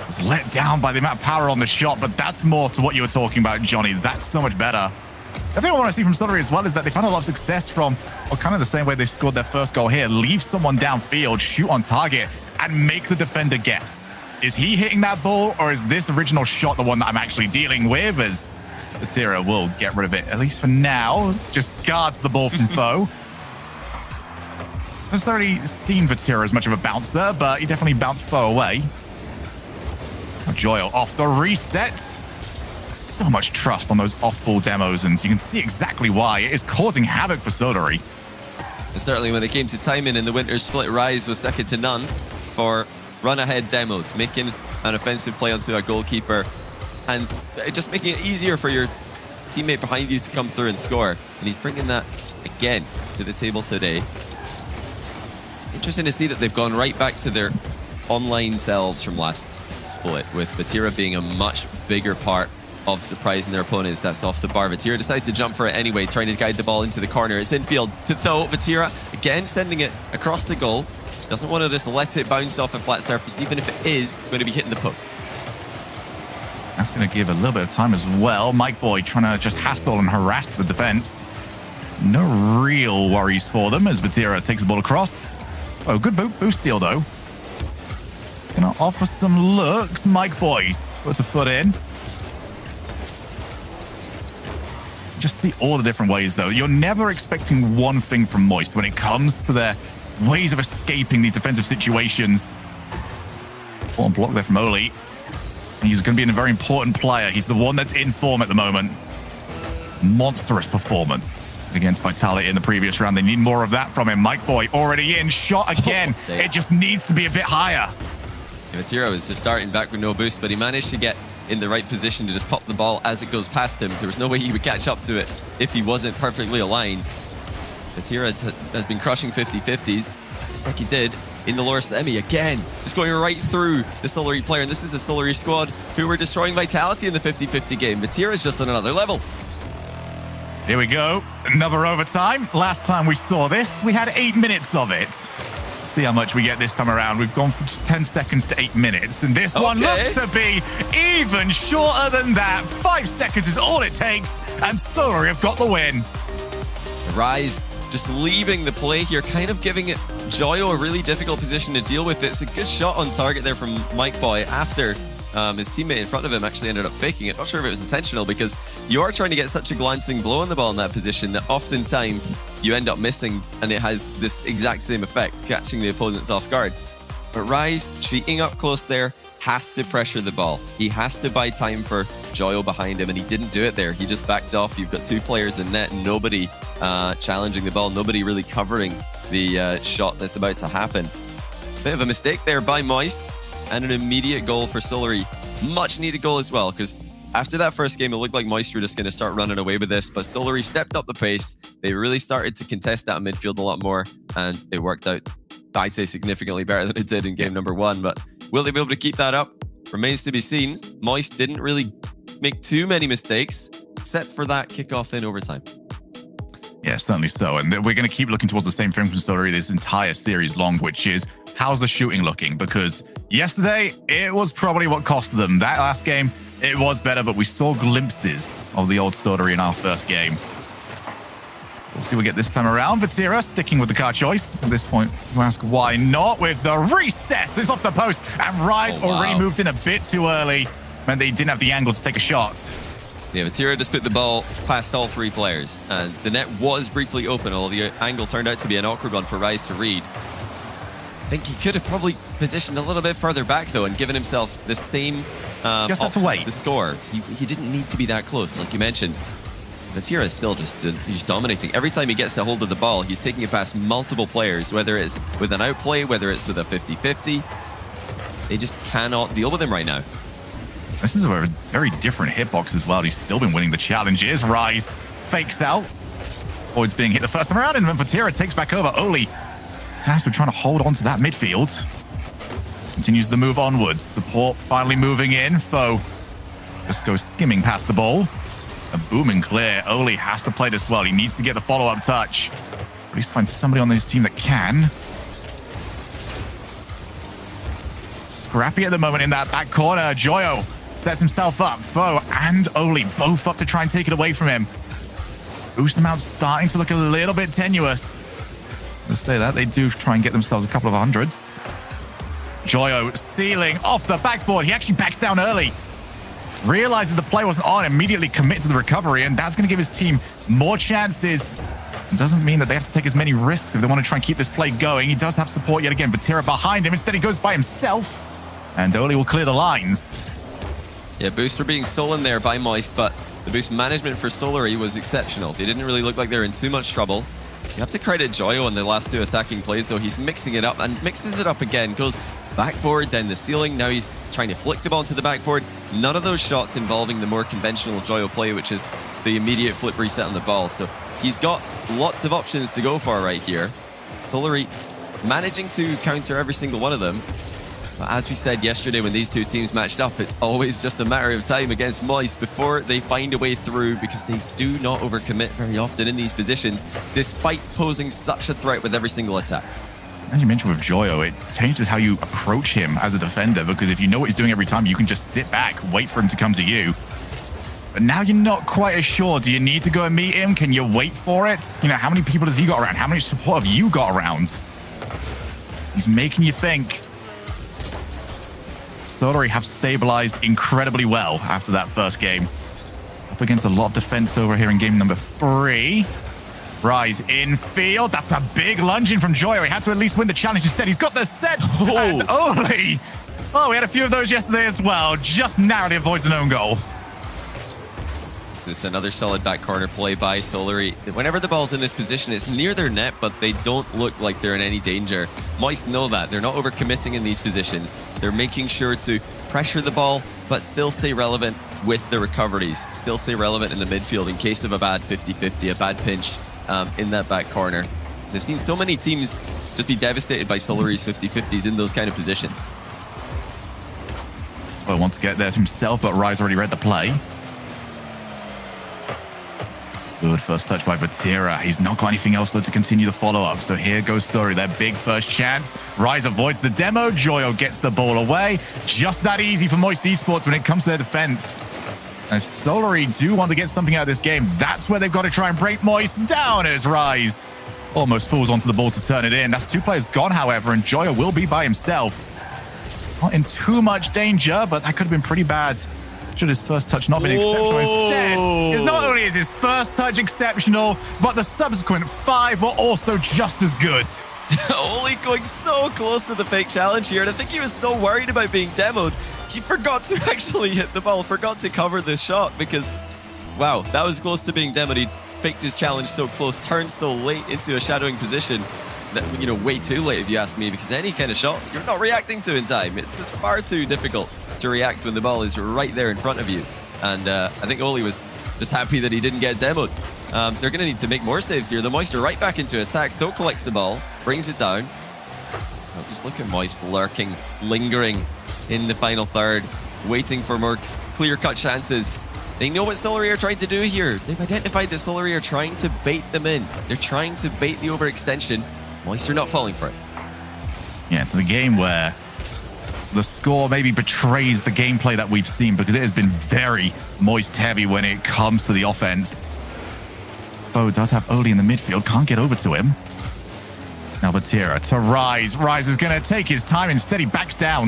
was let down by the amount of power on the shot, but that's more to what you were talking about, Johnny. That's so much better. I think what I want to see from Solary as well is that they found a lot of success from, well, kind of the same way they scored their first goal here. Leave someone downfield, shoot on target, and make the defender guess. Is he hitting that ball, or is this original shot the one that I'm actually dealing with? As Dacia will get rid of it, at least for now. Just guards the ball from foe. I've necessarily seen Dacia as much of a bouncer, but he definitely bounced foe away. Joyo off the reset. So much trust on those off-ball demos, and you can see exactly why. It is causing havoc for Solary. And certainly when it came to timing in the winter split, Rise was second to none for run-ahead demos, making an offensive play onto a goalkeeper and just making it easier for your teammate behind you to come through and score. And he's bringing that again to the table today. Interesting to see that they've gone right back to their online selves from last split, with Vatira being a much bigger part of surprising their opponents. That's off the bar. Vatira decides to jump for it anyway, trying to guide the ball into the corner. It's infield to Tho. Vatira again sending it across the goal. Doesn't want to just let it bounce off a flat surface, even if it is going to be hitting the post. That's going to give a little bit of time as well. Mike Boy trying to just hassle and harass the defense. No real worries for them as Vatira takes the ball across. Oh, good boost steal though. Going to offer some looks. Mike Boy puts a foot in. Just see all the different ways though. You're never expecting one thing from Moist when it comes to their ways of escaping these defensive situations. One block there from Oli. He's going to be a very important player. He's the one that's in form at the moment. Monstrous performance against Vitality in the previous round. They need more of that from him. Mike Boy already in. Shot again. It just needs to be a bit higher. Vatira was just starting back with no boost, but he managed to get in the right position to just pop the ball as it goes past him. There was no way he would catch up to it if he wasn't perfectly aligned. Vatira has been crushing 50-50s, just like he did in the lower semi again. Just going right through the Solary player, and this is a Solary squad who were destroying Vitality in the 50-50 game. Vatira is just on another level. Here we go. Another overtime. Last time we saw this, we had 8 minutes of it. See how much we get this time around. We've gone from 10 seconds to 8 minutes, and this one looks to be even shorter than that. 5 seconds is all it takes, and Solary have got the win. Rise just leaving the play here, kind of giving it Joyo a really difficult position to deal with. It's a good shot on target there from Mike Boy after his teammate in front of him actually ended up faking it. Not sure if it was intentional, because you are trying to get such a glancing blow on the ball in that position that oftentimes you end up missing, and it has this exact same effect, catching the opponents off guard. But Rise, cheating up close there, has to pressure the ball. He has to buy time for Joyo behind him, and he didn't do it there. He just backed off. You've got 2 players in net, and nobody challenging the ball, nobody really covering the shot that's about to happen. Bit of a mistake there by Moist, and an immediate goal for Solary. Much needed goal as well, because after that first game, it looked like Moist were just going to start running away with this, but Solary stepped up the pace. They really started to contest that midfield a lot more, and it worked out, I'd say, significantly better than it did in game number 1. But will they be able to keep that up? Remains to be seen. Moist didn't really make too many mistakes, except for that kickoff in overtime. Yeah, certainly so. And we're going to keep looking towards the same thing from Solary this entire series long, which is, how's the shooting looking? Because yesterday, it was probably what cost them. That last game, it was better, but we saw glimpses of the old Solary in our first game. We'll see what we get this time around. Vatira sticking with the card choice. At this point, you ask why not with the reset. It's off the post, and Rise already moved in a bit too early. Meant that he didn't have the angle to take a shot. Yeah, Vatira just put the ball past all 3 players, and the net was briefly open, although the angle turned out to be an awkward one for Rise to read. think he could have probably positioned a little bit further back, though, and given himself the same Just have to wait. the score. He didn't need to be that close, like you mentioned. Dacia is still he's dominating. Every time he gets a hold of the ball, he's taking it past multiple players, whether it's with an outplay, whether it's with a 50-50. They just cannot deal with him right now. This is a very different hitbox as well. He's still been winning the challenges. Rise fakes out. Void's being hit the first time around, and then Vatira takes back over. Oli tasked with trying to hold on to that midfield. Continues the move onwards. Support finally moving in. Foe just goes skimming past the ball. A booming clear. Oli has to play this well. He needs to get the follow-up touch. At least find somebody on his team that can. Scrappy at the moment in that back corner. Joyo sets himself up. Foe and Oli both up to try and take it away from him. Boost amount starting to look a little bit tenuous. Let's say that. They do try and get themselves a couple of hundreds. Joyo stealing off the backboard. He actually backs down early. Realizes the play wasn't on, immediately commit to the recovery, and that's going to give his team more chances. It doesn't mean that they have to take as many risks if they want to try and keep this play going. He does have support yet again. Vatira behind him. Instead, he goes by himself, and Oli will clear the lines. Yeah, boosts were being stolen there by Moist, but the boost management for Solary was exceptional. They didn't really look like they were in too much trouble. You have to credit Joyo on the last two attacking plays, though. He's mixing it up and mixes it up again. Goes backboard, then the ceiling. Now he's trying to flick the ball to the backboard. None of those shots involving the more conventional Joyo play, which is the immediate flip reset on the ball. So he's got lots of options to go for right here. Solary managing to counter every single one of them. But as we said yesterday when these two teams matched up, it's always just a matter of time against Moist before they find a way through, because they do not overcommit very often in these positions, despite posing such a threat with every single attack. As you mentioned with Joyo, it changes how you approach him as a defender, because if you know what he's doing every time, you can just sit back, wait for him to come to you. But now you're not quite as sure. Do you need to go and meet him? Can you wait for it? You know, how many people has he got around? How many support have you got around? He's making you think. Solary have stabilized incredibly well after that first game. Up against a lot of defense over here in game number 3. Rise in field. That's a big lunge in from Joyo. He had to at least win the challenge instead. He's got the set. And Oli. Oh, we had a few of those yesterday as well. Just narrowly avoids an own goal. This is another solid back corner play by Solary. Whenever the ball's in this position, it's near their net, but they don't look like they're in any danger. Moist know that. They're not overcommitting in these positions. They're making sure to pressure the ball, but still stay relevant with the recoveries. Still stay relevant in the midfield in case of a bad 50-50, a bad pinch in that back corner. I've seen so many teams just be devastated by Solary's 50-50s in those kind of positions. Well, wants to get there himself, but Rise already read the play. Good first touch by Vatira. He's not got anything else though to continue the follow-up. So here goes Solary, their big first chance. Rise avoids the demo. Joyo gets the ball away. Just that easy for Moist Esports when it comes to their defense. And if Solary do want to get something out of this game, that's where they've got to try and break Moist down as Rise almost falls onto the ball to turn it in. That's 2 players gone, however, and Joyo will be by himself. Not in too much danger, but that could have been pretty bad. Should his first touch not been exceptional? Instead, not only is his first touch exceptional, but the subsequent 5 were also just as good. Oli going so close to the fake challenge here, and I think he was so worried about being demoed, he forgot to actually hit the ball, forgot to cover this shot, because, wow, that was close to being demoed. He faked his challenge so close, turned so late into a shadowing position. That, you know, way too late if you ask me, because any kind of shot you're not reacting to in time. It's just far too difficult to react when the ball is right there in front of you. And I think Oli was just happy that he didn't get demoed. They're going to need to make more saves here. The Moist are right back into attack. Tho collects the ball, brings it down. Oh, just look at Moist lurking, lingering in the final third, waiting for more clear-cut chances. They know what Solary are trying to do here. They've identified that Solary are trying to bait them in. They're trying to bait the overextension. Moist are not falling for it. Yeah, it's the game where the score maybe betrays the gameplay that we've seen, because it has been very Moist heavy when it comes to the offense. Bo does have Oli in the midfield, can't get over to him. Now Vatira to Rise. Rise is going to take his time. Instead, he backs down.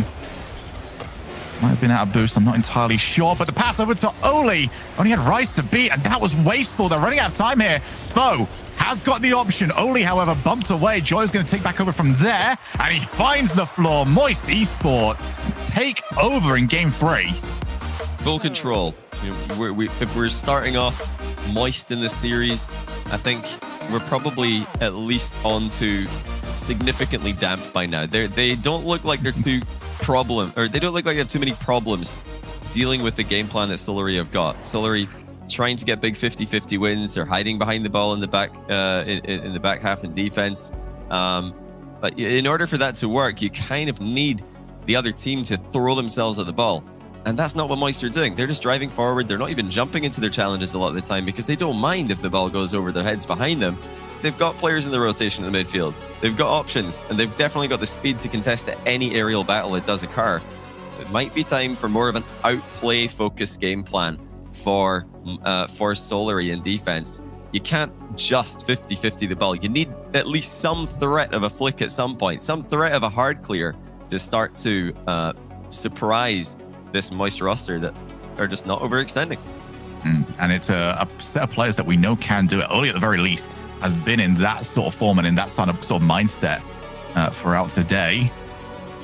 Might have been out of boost, I'm not entirely sure, but the pass over to Oli only had Rise to beat, and that was wasteful. They're running out of time here. Bo has got the option. Oli, however, bumped away. Joyo's going to take back over from there, and he finds the floor. Moist Esports take over in game 3. Full control. You know, if we're starting off Moist in this series, I think we're probably at least on to significantly damped by now. They don't look like they're they don't look like they have too many problems dealing with the game plan that Solary have got. Solary trying to get big 50-50 wins. They're hiding behind the ball in the back in the back half in defense. But in order for that to work, you kind of need the other team to throw themselves at the ball. And that's not what Moist are doing. They're just driving forward. They're not even jumping into their challenges a lot of the time because they don't mind if the ball goes over their heads behind them. They've got players in the rotation in the midfield. They've got options, and they've definitely got the speed to contest any aerial battle that does occur. It might be time for more of an outplay-focused game plan for Solary in defense. You can't just 50-50 the ball. You need at least some threat of a flick at some point, some threat of a hard clear to start to surprise this Moist roster that are just not overextending. And it's a set of players that we know can do it. Oli, at the very least, has been in that sort of form and in that sort of mindset throughout today.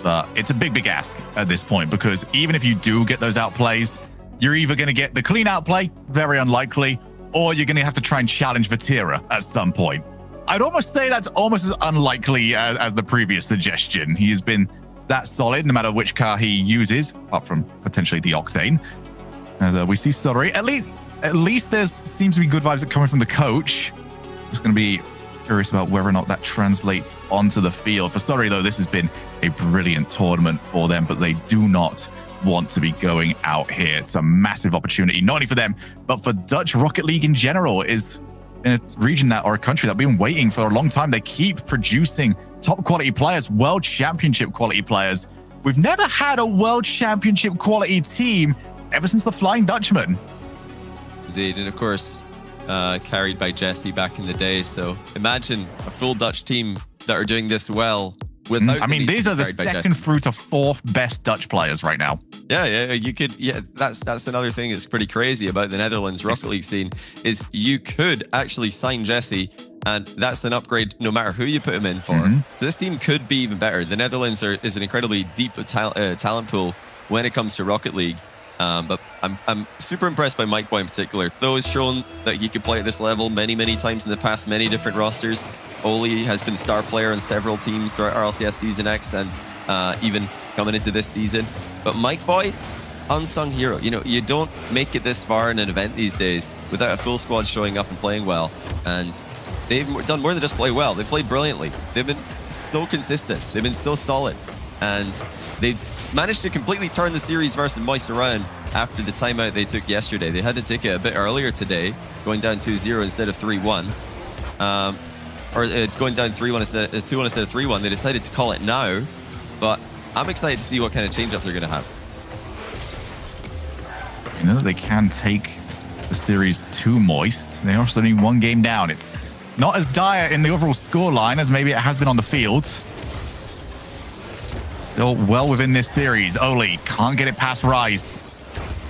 But it's a big ask at this point, because even if you do get those outplays, you're either going to get the clean outplay, very unlikely, or you're going to have to try and challenge Vatira at some point. I'd almost say that's almost as unlikely as the previous suggestion. He's been that solid no matter which car he uses, apart from potentially the Octane. As we see Solary, at least there seems to be good vibes coming from the coach. Just going to be curious about whether or not that translates onto the field. For Solary, though, this has been a brilliant tournament for them, but they do not want to be going out here. It's a massive opportunity, not only for them, but for Dutch Rocket League in general. Is in a region that, or a country that we've been waiting for a long time. They keep producing top quality players, world championship quality players. We've never had a world championship quality team ever since the Flying Dutchman. Indeed, and of course, carried by Jesse back in the day. So imagine a full Dutch team that are doing this well. I mean, these are the second through to fourth best Dutch players right now. Yeah, you could. Yeah, that's another thing that's pretty crazy about the Netherlands Rocket League scene is you could actually sign Jesse, and that's an upgrade no matter who you put him in for. So this team could be even better. The Netherlands is an incredibly deep talent pool when it comes to Rocket League. But I'm super impressed by Mike Boy in particular. Though he's shown that he could play at this level many times in the past, many different rosters. Oli has been star player on several teams throughout RLCS Season X and even coming into this season. But Mike Boy, unsung hero. You know, you don't make it this far in an event these days without a full squad showing up and playing well. And they've done more than just play well. They played brilliantly. They've been so consistent. They've been so solid. And they've managed to completely turn the series versus Moist around after the timeout they took yesterday. They had to take it a bit earlier today, going down 2-0 instead of 3-1. Going down 3-1 instead 2-1 instead of 3-1. They decided to call it now, but I'm excited to see what kind of change-up they're going to have. You know, they can take the series to Moist. They are still only one game down. It's not as dire in the overall scoreline as maybe it has been on the field. Still well within this series. Oli can't get it past Rise.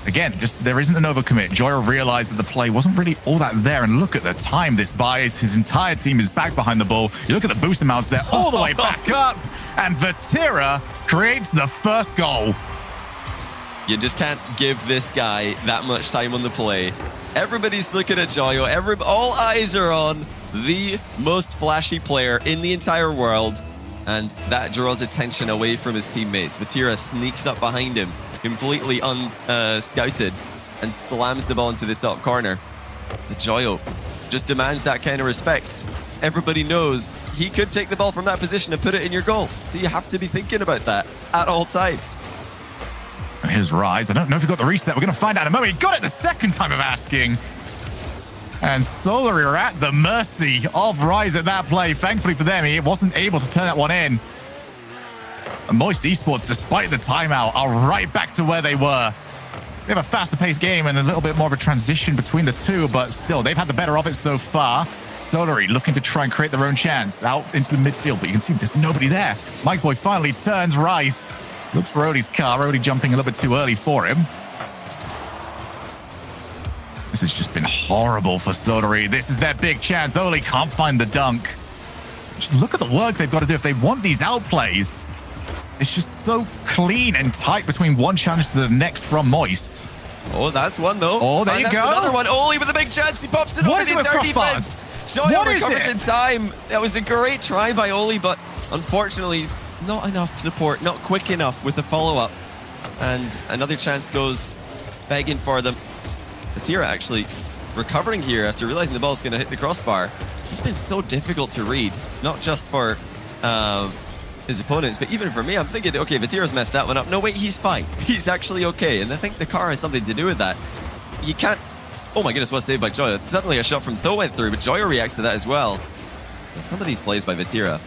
Again, just there isn't an overcommit. Joyo realized that the play wasn't really all that there. And look at the time this buys. His entire team is back behind the ball. You look at the boost amounts there, all the way back up. And Vatira creates the first goal. You just can't give this guy that much time on the play. Everybody's looking at Joyo. All eyes are on the most flashy player in the entire world. And that draws attention away from his teammates. Vatira sneaks up behind him, completely unscouted, and slams the ball into the top corner. But Joyo just demands that kind of respect. Everybody knows he could take the ball from that position and put it in your goal. So you have to be thinking about that at all times. Here's Rise. I don't know if he got the reset. We're going to find out in a moment. He got it the second time of asking. And Solary are at the mercy of Rise at that play. Thankfully for them, he wasn't able to turn that one in. And Moist Esports, despite the timeout, are right back to where they were. They have a faster paced game and a little bit more of a transition between the two, but still, they've had the better of it so far. Solary looking to try and create their own chance out into the midfield, but you can see there's nobody there. Mike Boy finally turns. Rise looks for Oli's car. Oli jumping a little bit too early for him. This has just been horrible for Solary. This is their big chance. Oli can't find the dunk. Just look at the work they've got to do if they want these outplays. It's just so clean and tight between one challenge to the next from Moist. Oh, that's one though. Oh, there and you that's go. Another one. Oli with a big chance. He pops it What over is the it with entire crossbars? defense. Joyo What is recovers it? in time. That was a great try by Oli, but unfortunately, not enough support, not quick enough with the follow-up. And another chance goes begging for them. Dacia actually recovering here after realizing the ball's going to hit the crossbar. He's been so difficult to read, not just for his opponents, but even for me. I'm thinking, okay, Vatira's messed that one up. No, wait, he's fine. He's actually okay. And I think the car has something to do with that. You can't... Oh my goodness, what saved by Joyo. Suddenly a shot from Tho went through, but Joyo reacts to that as well. And some of these plays by Vatira,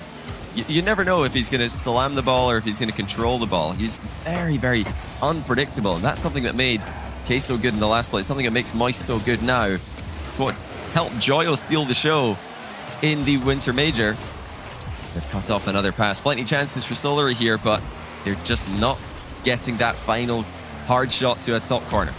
you never know if he's going to slam the ball or if he's going to control the ball. He's very, very unpredictable. And that's something that made K so good in the last play. Something that makes Moist so good now. It's what helped Joyo steal the show in the Winter Major. They've cut off another pass. Plenty of chances for Solary here, but they're just not getting that final hard shot to a top corner.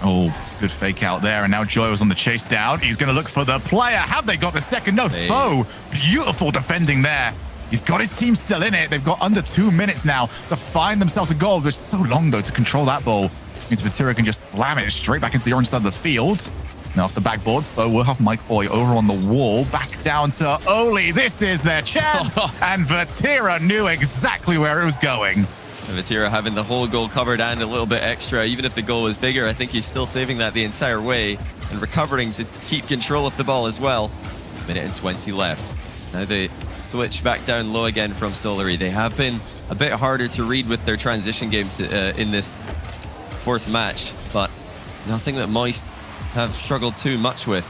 Oh, good fake out there. And now Joyo's on the chase down. He's going to look for the player. Have they got the second? No, Tho. Beautiful defending there. He's got his team still in it. They've got under 2 minutes now to find themselves a goal. It's so long, though, to control that ball. Means Vatira can just slam it straight back into the orange side of the field. Now off the backboard, Tho will have Mike Boy over on the wall. Back down to Oli. This is their chance. And Vatira knew exactly where it was going. And Vatira having the whole goal covered and a little bit extra. Even if the goal was bigger, I think he's still saving that the entire way and recovering to keep control of the ball as well. Minute and 20 left. Now they switch back down low again from Solary. They have been a bit harder to read with their transition game in this fourth match, but nothing that Moist have struggled too much with.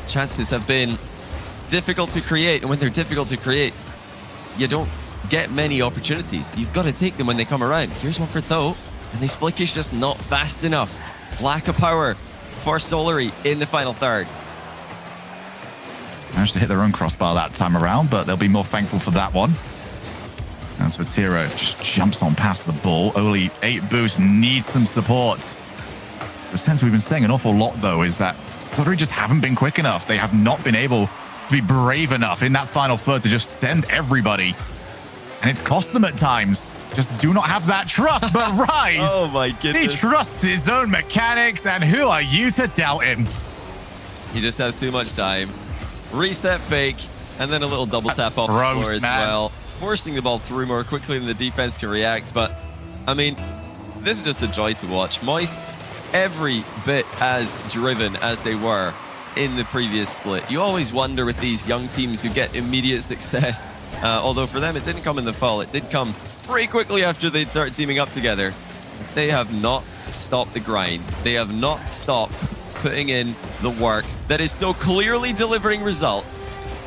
Chances have been difficult to create, and when they're difficult to create, you don't get many opportunities. You've got to take them when they come around. Here's one for Tho, and the split is just not fast enough. Lack of power for Solary in the final third. Managed to hit their own crossbar that time around, but they'll be more thankful for that one. As Vatira just jumps on past the ball. Only 8 boosts, needs some support. The sense we've been saying an awful lot, though, is that Solary just haven't been quick enough. They have not been able to be brave enough in that final third to just send everybody. And it's cost them at times. Just do not have that trust, but Rise. Oh my goodness. He trusts his own mechanics, and who are you to doubt him? He just has too much time. Reset fake, and then a little double tap off the floor as well. Forcing the ball through more quickly than the defense can react. But, I mean, this is just a joy to watch. Moist, every bit as driven as they were in the previous split. You always wonder with these young teams who get immediate success. Although for them, it didn't come in the fall. It did come pretty quickly after they started teaming up together. They have not stopped the grind. They have not stopped putting in the work that is so clearly delivering results.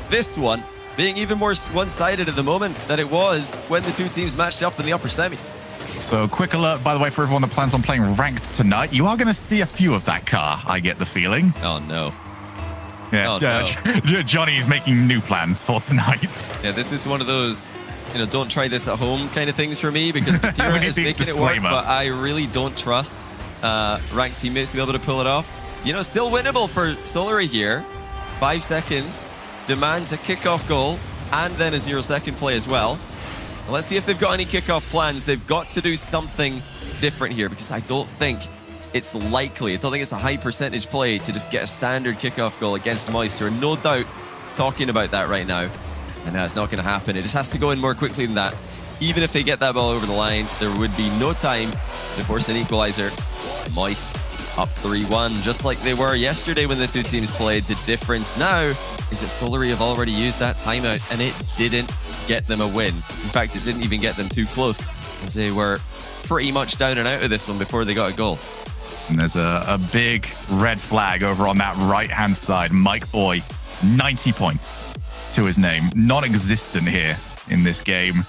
This one being even more one-sided at the moment than it was when the two teams matched up in the upper semis. So quick alert, by the way, for everyone that plans on playing ranked tonight. You are going to see a few of that car, I get the feeling. Oh, no. Yeah, Oh, no. Johnny's making new plans for tonight. Yeah, this is one of those, don't try this at home kind of things for me, because Vatira is making it work, but I really don't trust ranked teammates to be able to pull it off. Still winnable for Solary here. 5 seconds, demands a kickoff goal, and then a 0-second play as well. Let's see if they've got any kickoff plans. They've got to do something different here, because I don't think it's likely. I don't think it's a high percentage play to just get a standard kickoff goal against Moist. We're no doubt talking about that right now. And that's not going to happen. It just has to go in more quickly than that. Even if they get that ball over the line, there would be no time to force an equalizer. Moist up 3-1, just like they were yesterday when the two teams played. The difference now is that Solary have already used that timeout, and it didn't get them a win. In fact, it didn't even get them too close, as they were pretty much down and out of this one before they got a goal. And there's a big red flag over on that right-hand side. Mike Boy, 90 points to his name. Non-existent here in this game.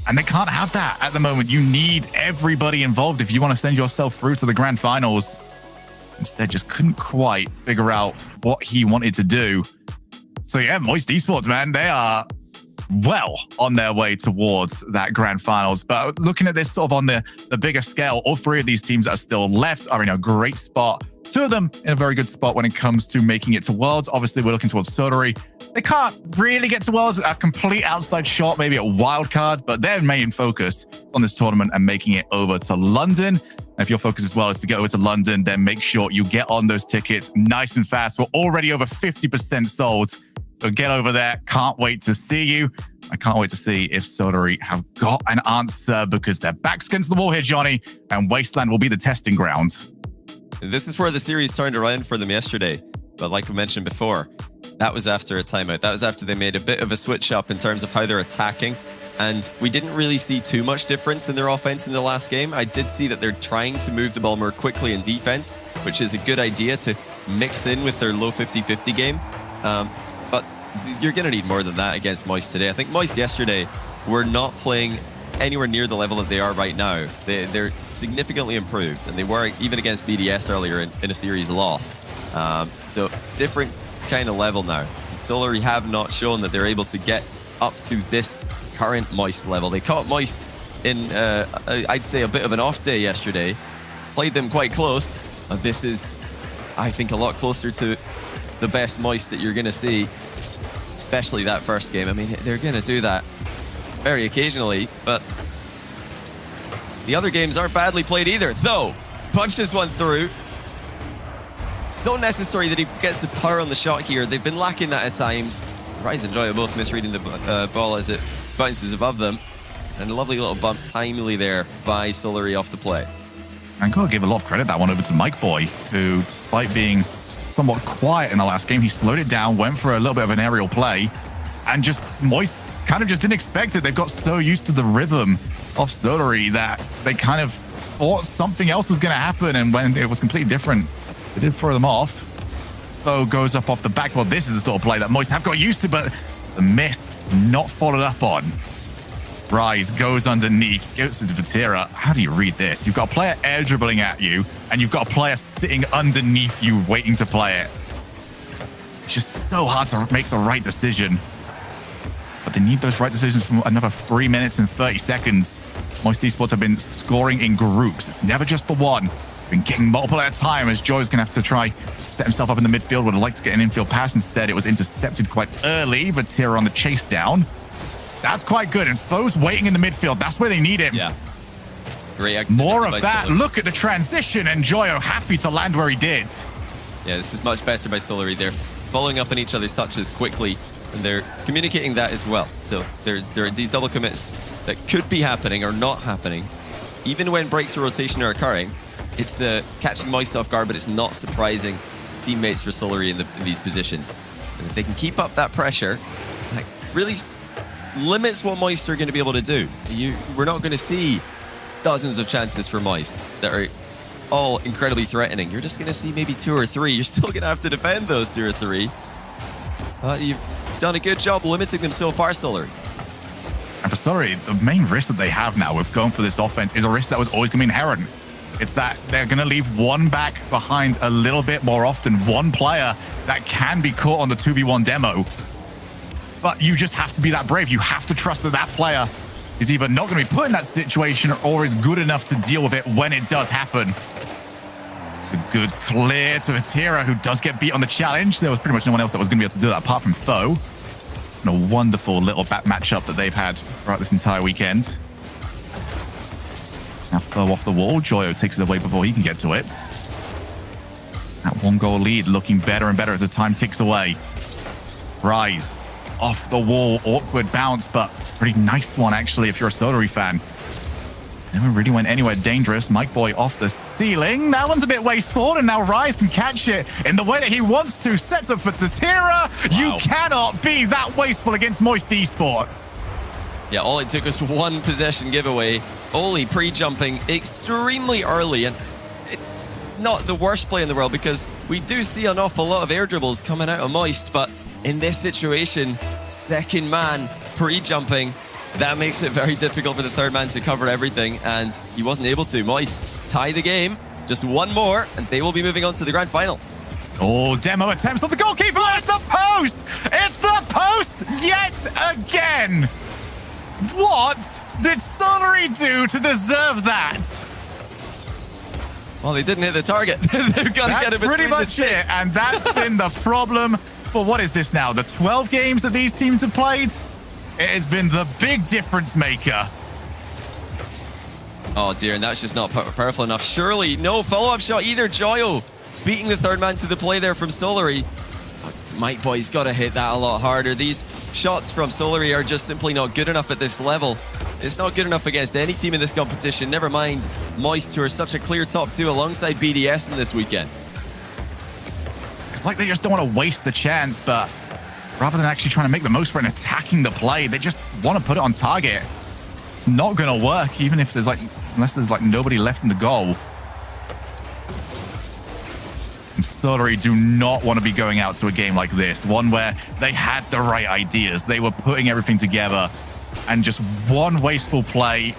And they can't have that at the moment. You need everybody involved if you want to send yourself through to the grand finals. Instead, just couldn't quite figure out what he wanted to do. So yeah, Moist Esports, man, they are well on their way towards that grand finals. But looking at this sort of on the bigger scale, all three of these teams that are still left are in a great spot. Two of them in a very good spot when it comes to making it to Worlds. Obviously, we're looking towards Solary. They can't really get to Worlds, a complete outside shot, maybe a wild card, but their main focus is on this tournament and making it over to London. And if your focus as well is to get over to London, then make sure you get on those tickets nice and fast. We're already over 50% sold. So get over there. Can't wait to see you. I can't wait to see if Solary have got an answer, because their back's against the wall here, Johnny, and Wasteland will be the testing ground. This is where the series turned around for them yesterday. But like we mentioned before, that was after a timeout. That was after they made a bit of a switch up in terms of how they're attacking. And we didn't really see too much difference in their offense in the last game. I did see that they're trying to move the ball more quickly in defense, which is a good idea to mix in with their low 50-50 game. But you're going to need more than that against Moist today. I think Moist yesterday were not playing anywhere near the level that they are right now. They're significantly improved, and they were even against BDS earlier in a series loss. So different kind of level now. And Solary have not shown that they're able to get up to this current Moist level. They caught Moist in, I'd say, a bit of an off day yesterday. Played them quite close. This is, I think, a lot closer to the best Moist that you're going to see, especially that first game. I mean, they're going to do that very occasionally, but the other games aren't badly played either. Though, punches one through. So necessary that he gets the power on the shot here. They've been lacking that at times. Rise and Joy are both misreading the ball as it bounces above them. And a lovely little bump timely there by Solary off the play. I'm going to give a lot of credit that one over to Mike Boy, who, despite being somewhat quiet in the last game, he slowed it down, went for a little bit of an aerial play, and just Moist kind of just didn't expect it. They've got so used to the rhythm of Solary that they kind of thought something else was going to happen, and when it was completely different, they did throw them off. Foe goes up off the back. Well, this is the sort of play that Moist have got used to, but the miss not followed up on. Rise goes underneath, goes to Vatira. How do you read this? You've got a player air dribbling at you, and you've got a player sitting underneath you waiting to play it. It's just so hard to make the right decision. But they need those right decisions for another 3 minutes and 30 seconds. Moist Esports have been scoring in groups. It's never just the one. Been getting multiple at a time, as Joy's going to have to try set himself up in the midfield. Would have liked to get an infield pass. Instead, it was intercepted quite early. Vatira on the chase down. That's quite good. And Foe's waiting in the midfield. That's where they need him. Yeah. Great. More of that. Look at the transition. And Joyo happy to land where he did. Yeah, this is much better by Solary. They're following up on each other's touches quickly, and they're communicating that as well. So there are these double commits that could be happening or not happening. Even when breaks of rotation are occurring, it's the catching Moist off guard, but it's not surprising teammates for Solary in these positions. And if they can keep up that pressure, like, really limits what Moist are going to be able to do. We're not going to see dozens of chances for Moist that are all incredibly threatening. You're just going to see maybe 2 or 3. You're still going to have to defend those 2 or 3. You've done a good job limiting them so far, Solary. And for Solary, the main risk that they have now with going for this offense is a risk that was always going to be inherent. It's that they're going to leave one back behind a little bit more often, one player that can be caught on the 2v1 demo. But you just have to be that brave. You have to trust that that player is either not going to be put in that situation or is good enough to deal with it when it does happen. A good clear to Vatira, who does get beat on the challenge. There was pretty much no one else that was going to be able to do that apart from Foe. And a wonderful little back matchup that they've had throughout this entire weekend. Now Foe off the wall. Joyo takes it away before he can get to it. That 1-goal lead looking better and better as the time ticks away. Rise off the wall. Awkward bounce, but pretty nice one actually if you're a Solary fan. Never really went anywhere dangerous. Mike Boy off the ceiling. That one's a bit wasteful, and now Rise can catch it in the way that he wants to. Sets up for Vatira. Wow. You cannot be that wasteful against Moist Esports. Yeah, all it took was one possession giveaway. Oli pre-jumping extremely early, and it's not the worst play in the world because we do see an awful lot of air dribbles coming out of Moist, but in this situation, second man pre-jumping, that makes it very difficult for the third man to cover everything, and he wasn't able to. Moist tie the game, just one more, and they will be moving on to the grand final. Oh, demo attempts on the goalkeeper. It's the post. It's the post yet again. What did Solary do to deserve that? Well, they didn't hit the target. They've got to get it pretty between the much sticks. it. And that's been the problem for what is this now? The 12 games that these teams have played? It has been the big difference maker. Oh dear, and that's just not powerful enough. Surely no follow-up shot either. Joyo beating the third man to the play there from Solary. Mike Boy's got to hit that a lot harder. These shots from Solary are just simply not good enough at this level. It's not good enough against any team in this competition. Never mind Moist, who are such a clear top two alongside BDS in this weekend. It's like they just don't want to waste the chance, but rather than actually trying to make the most for it and attacking the play, they just want to put it on target. It's not going to work, even if unless there's nobody left in the goal. And Solary do not want to be going out to a game like this, one where they had the right ideas. They were putting everything together, and just one wasteful play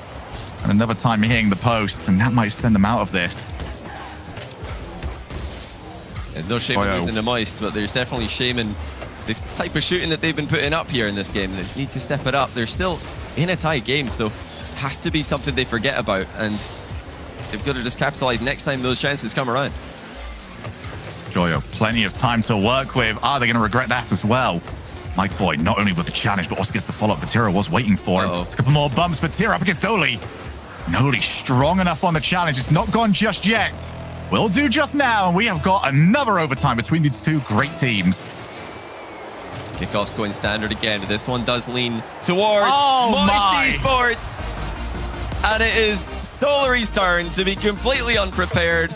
and another time hitting the post, and that might send them out of this. There's no shame in losing to Moist, but there's definitely shame in this type of shooting that they've been putting up here in this game. They need to step it up. They're still in a tight game, so it has to be something they forget about, and they've got to just capitalize next time those chances come around. Joyo, plenty of time to work with. Are they going to regret that as well? Mike Boy, not only with the challenge, but also gets the follow-up that Tira was waiting for him. It's a couple more bumps, but Tira up against Oli. Oli strong enough on the challenge. It's not gone just yet. Will do just now, and we have got another overtime between these two great teams. Kickoff's going standard again. This one does lean towards my Moist Esports. And it is Solary's turn to be completely unprepared.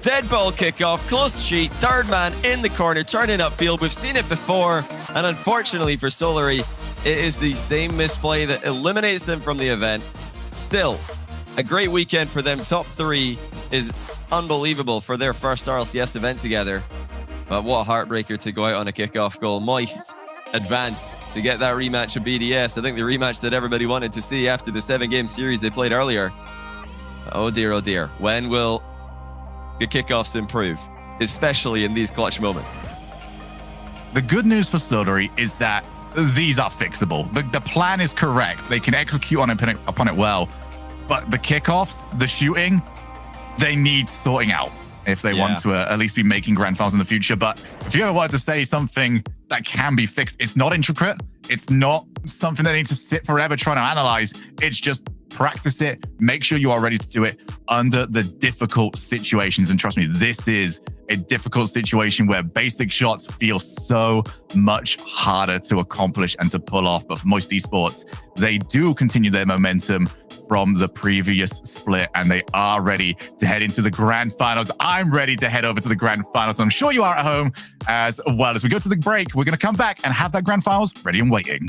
Dead ball kickoff, close sheet, third man in the corner, turning upfield. We've seen it before, and unfortunately for Solary, it is the same misplay that eliminates them from the event. Still, a great weekend for them. Top three is unbelievable for their first RLCS event together. But what a heartbreaker to go out on a kickoff goal. Moist advance to get that rematch of BDS. I think the rematch that everybody wanted to see after the 7-game series they played earlier. Oh dear, oh dear. When will the kickoffs improve, especially in these clutch moments? The good news for Solary is that these are fixable. The plan is correct. They can execute upon it well. But the kickoffs, the shooting, they need sorting out if they want to at least be making grand finals in the future. But if you ever wanted to say something that can be fixed, it's not intricate. It's not something that needs to sit forever trying to analyze. It's just practice it. Make sure you are ready to do it under the difficult situations. And trust me, this is a difficult situation where basic shots feel so much harder to accomplish and to pull off. But for Moist Esports, they do continue their momentum from the previous split, and they are ready to head into the grand finals. I'm ready to head over to the grand finals. I'm sure you are at home as well. As we go to the break, we're going to come back and have that grand finals ready and waiting.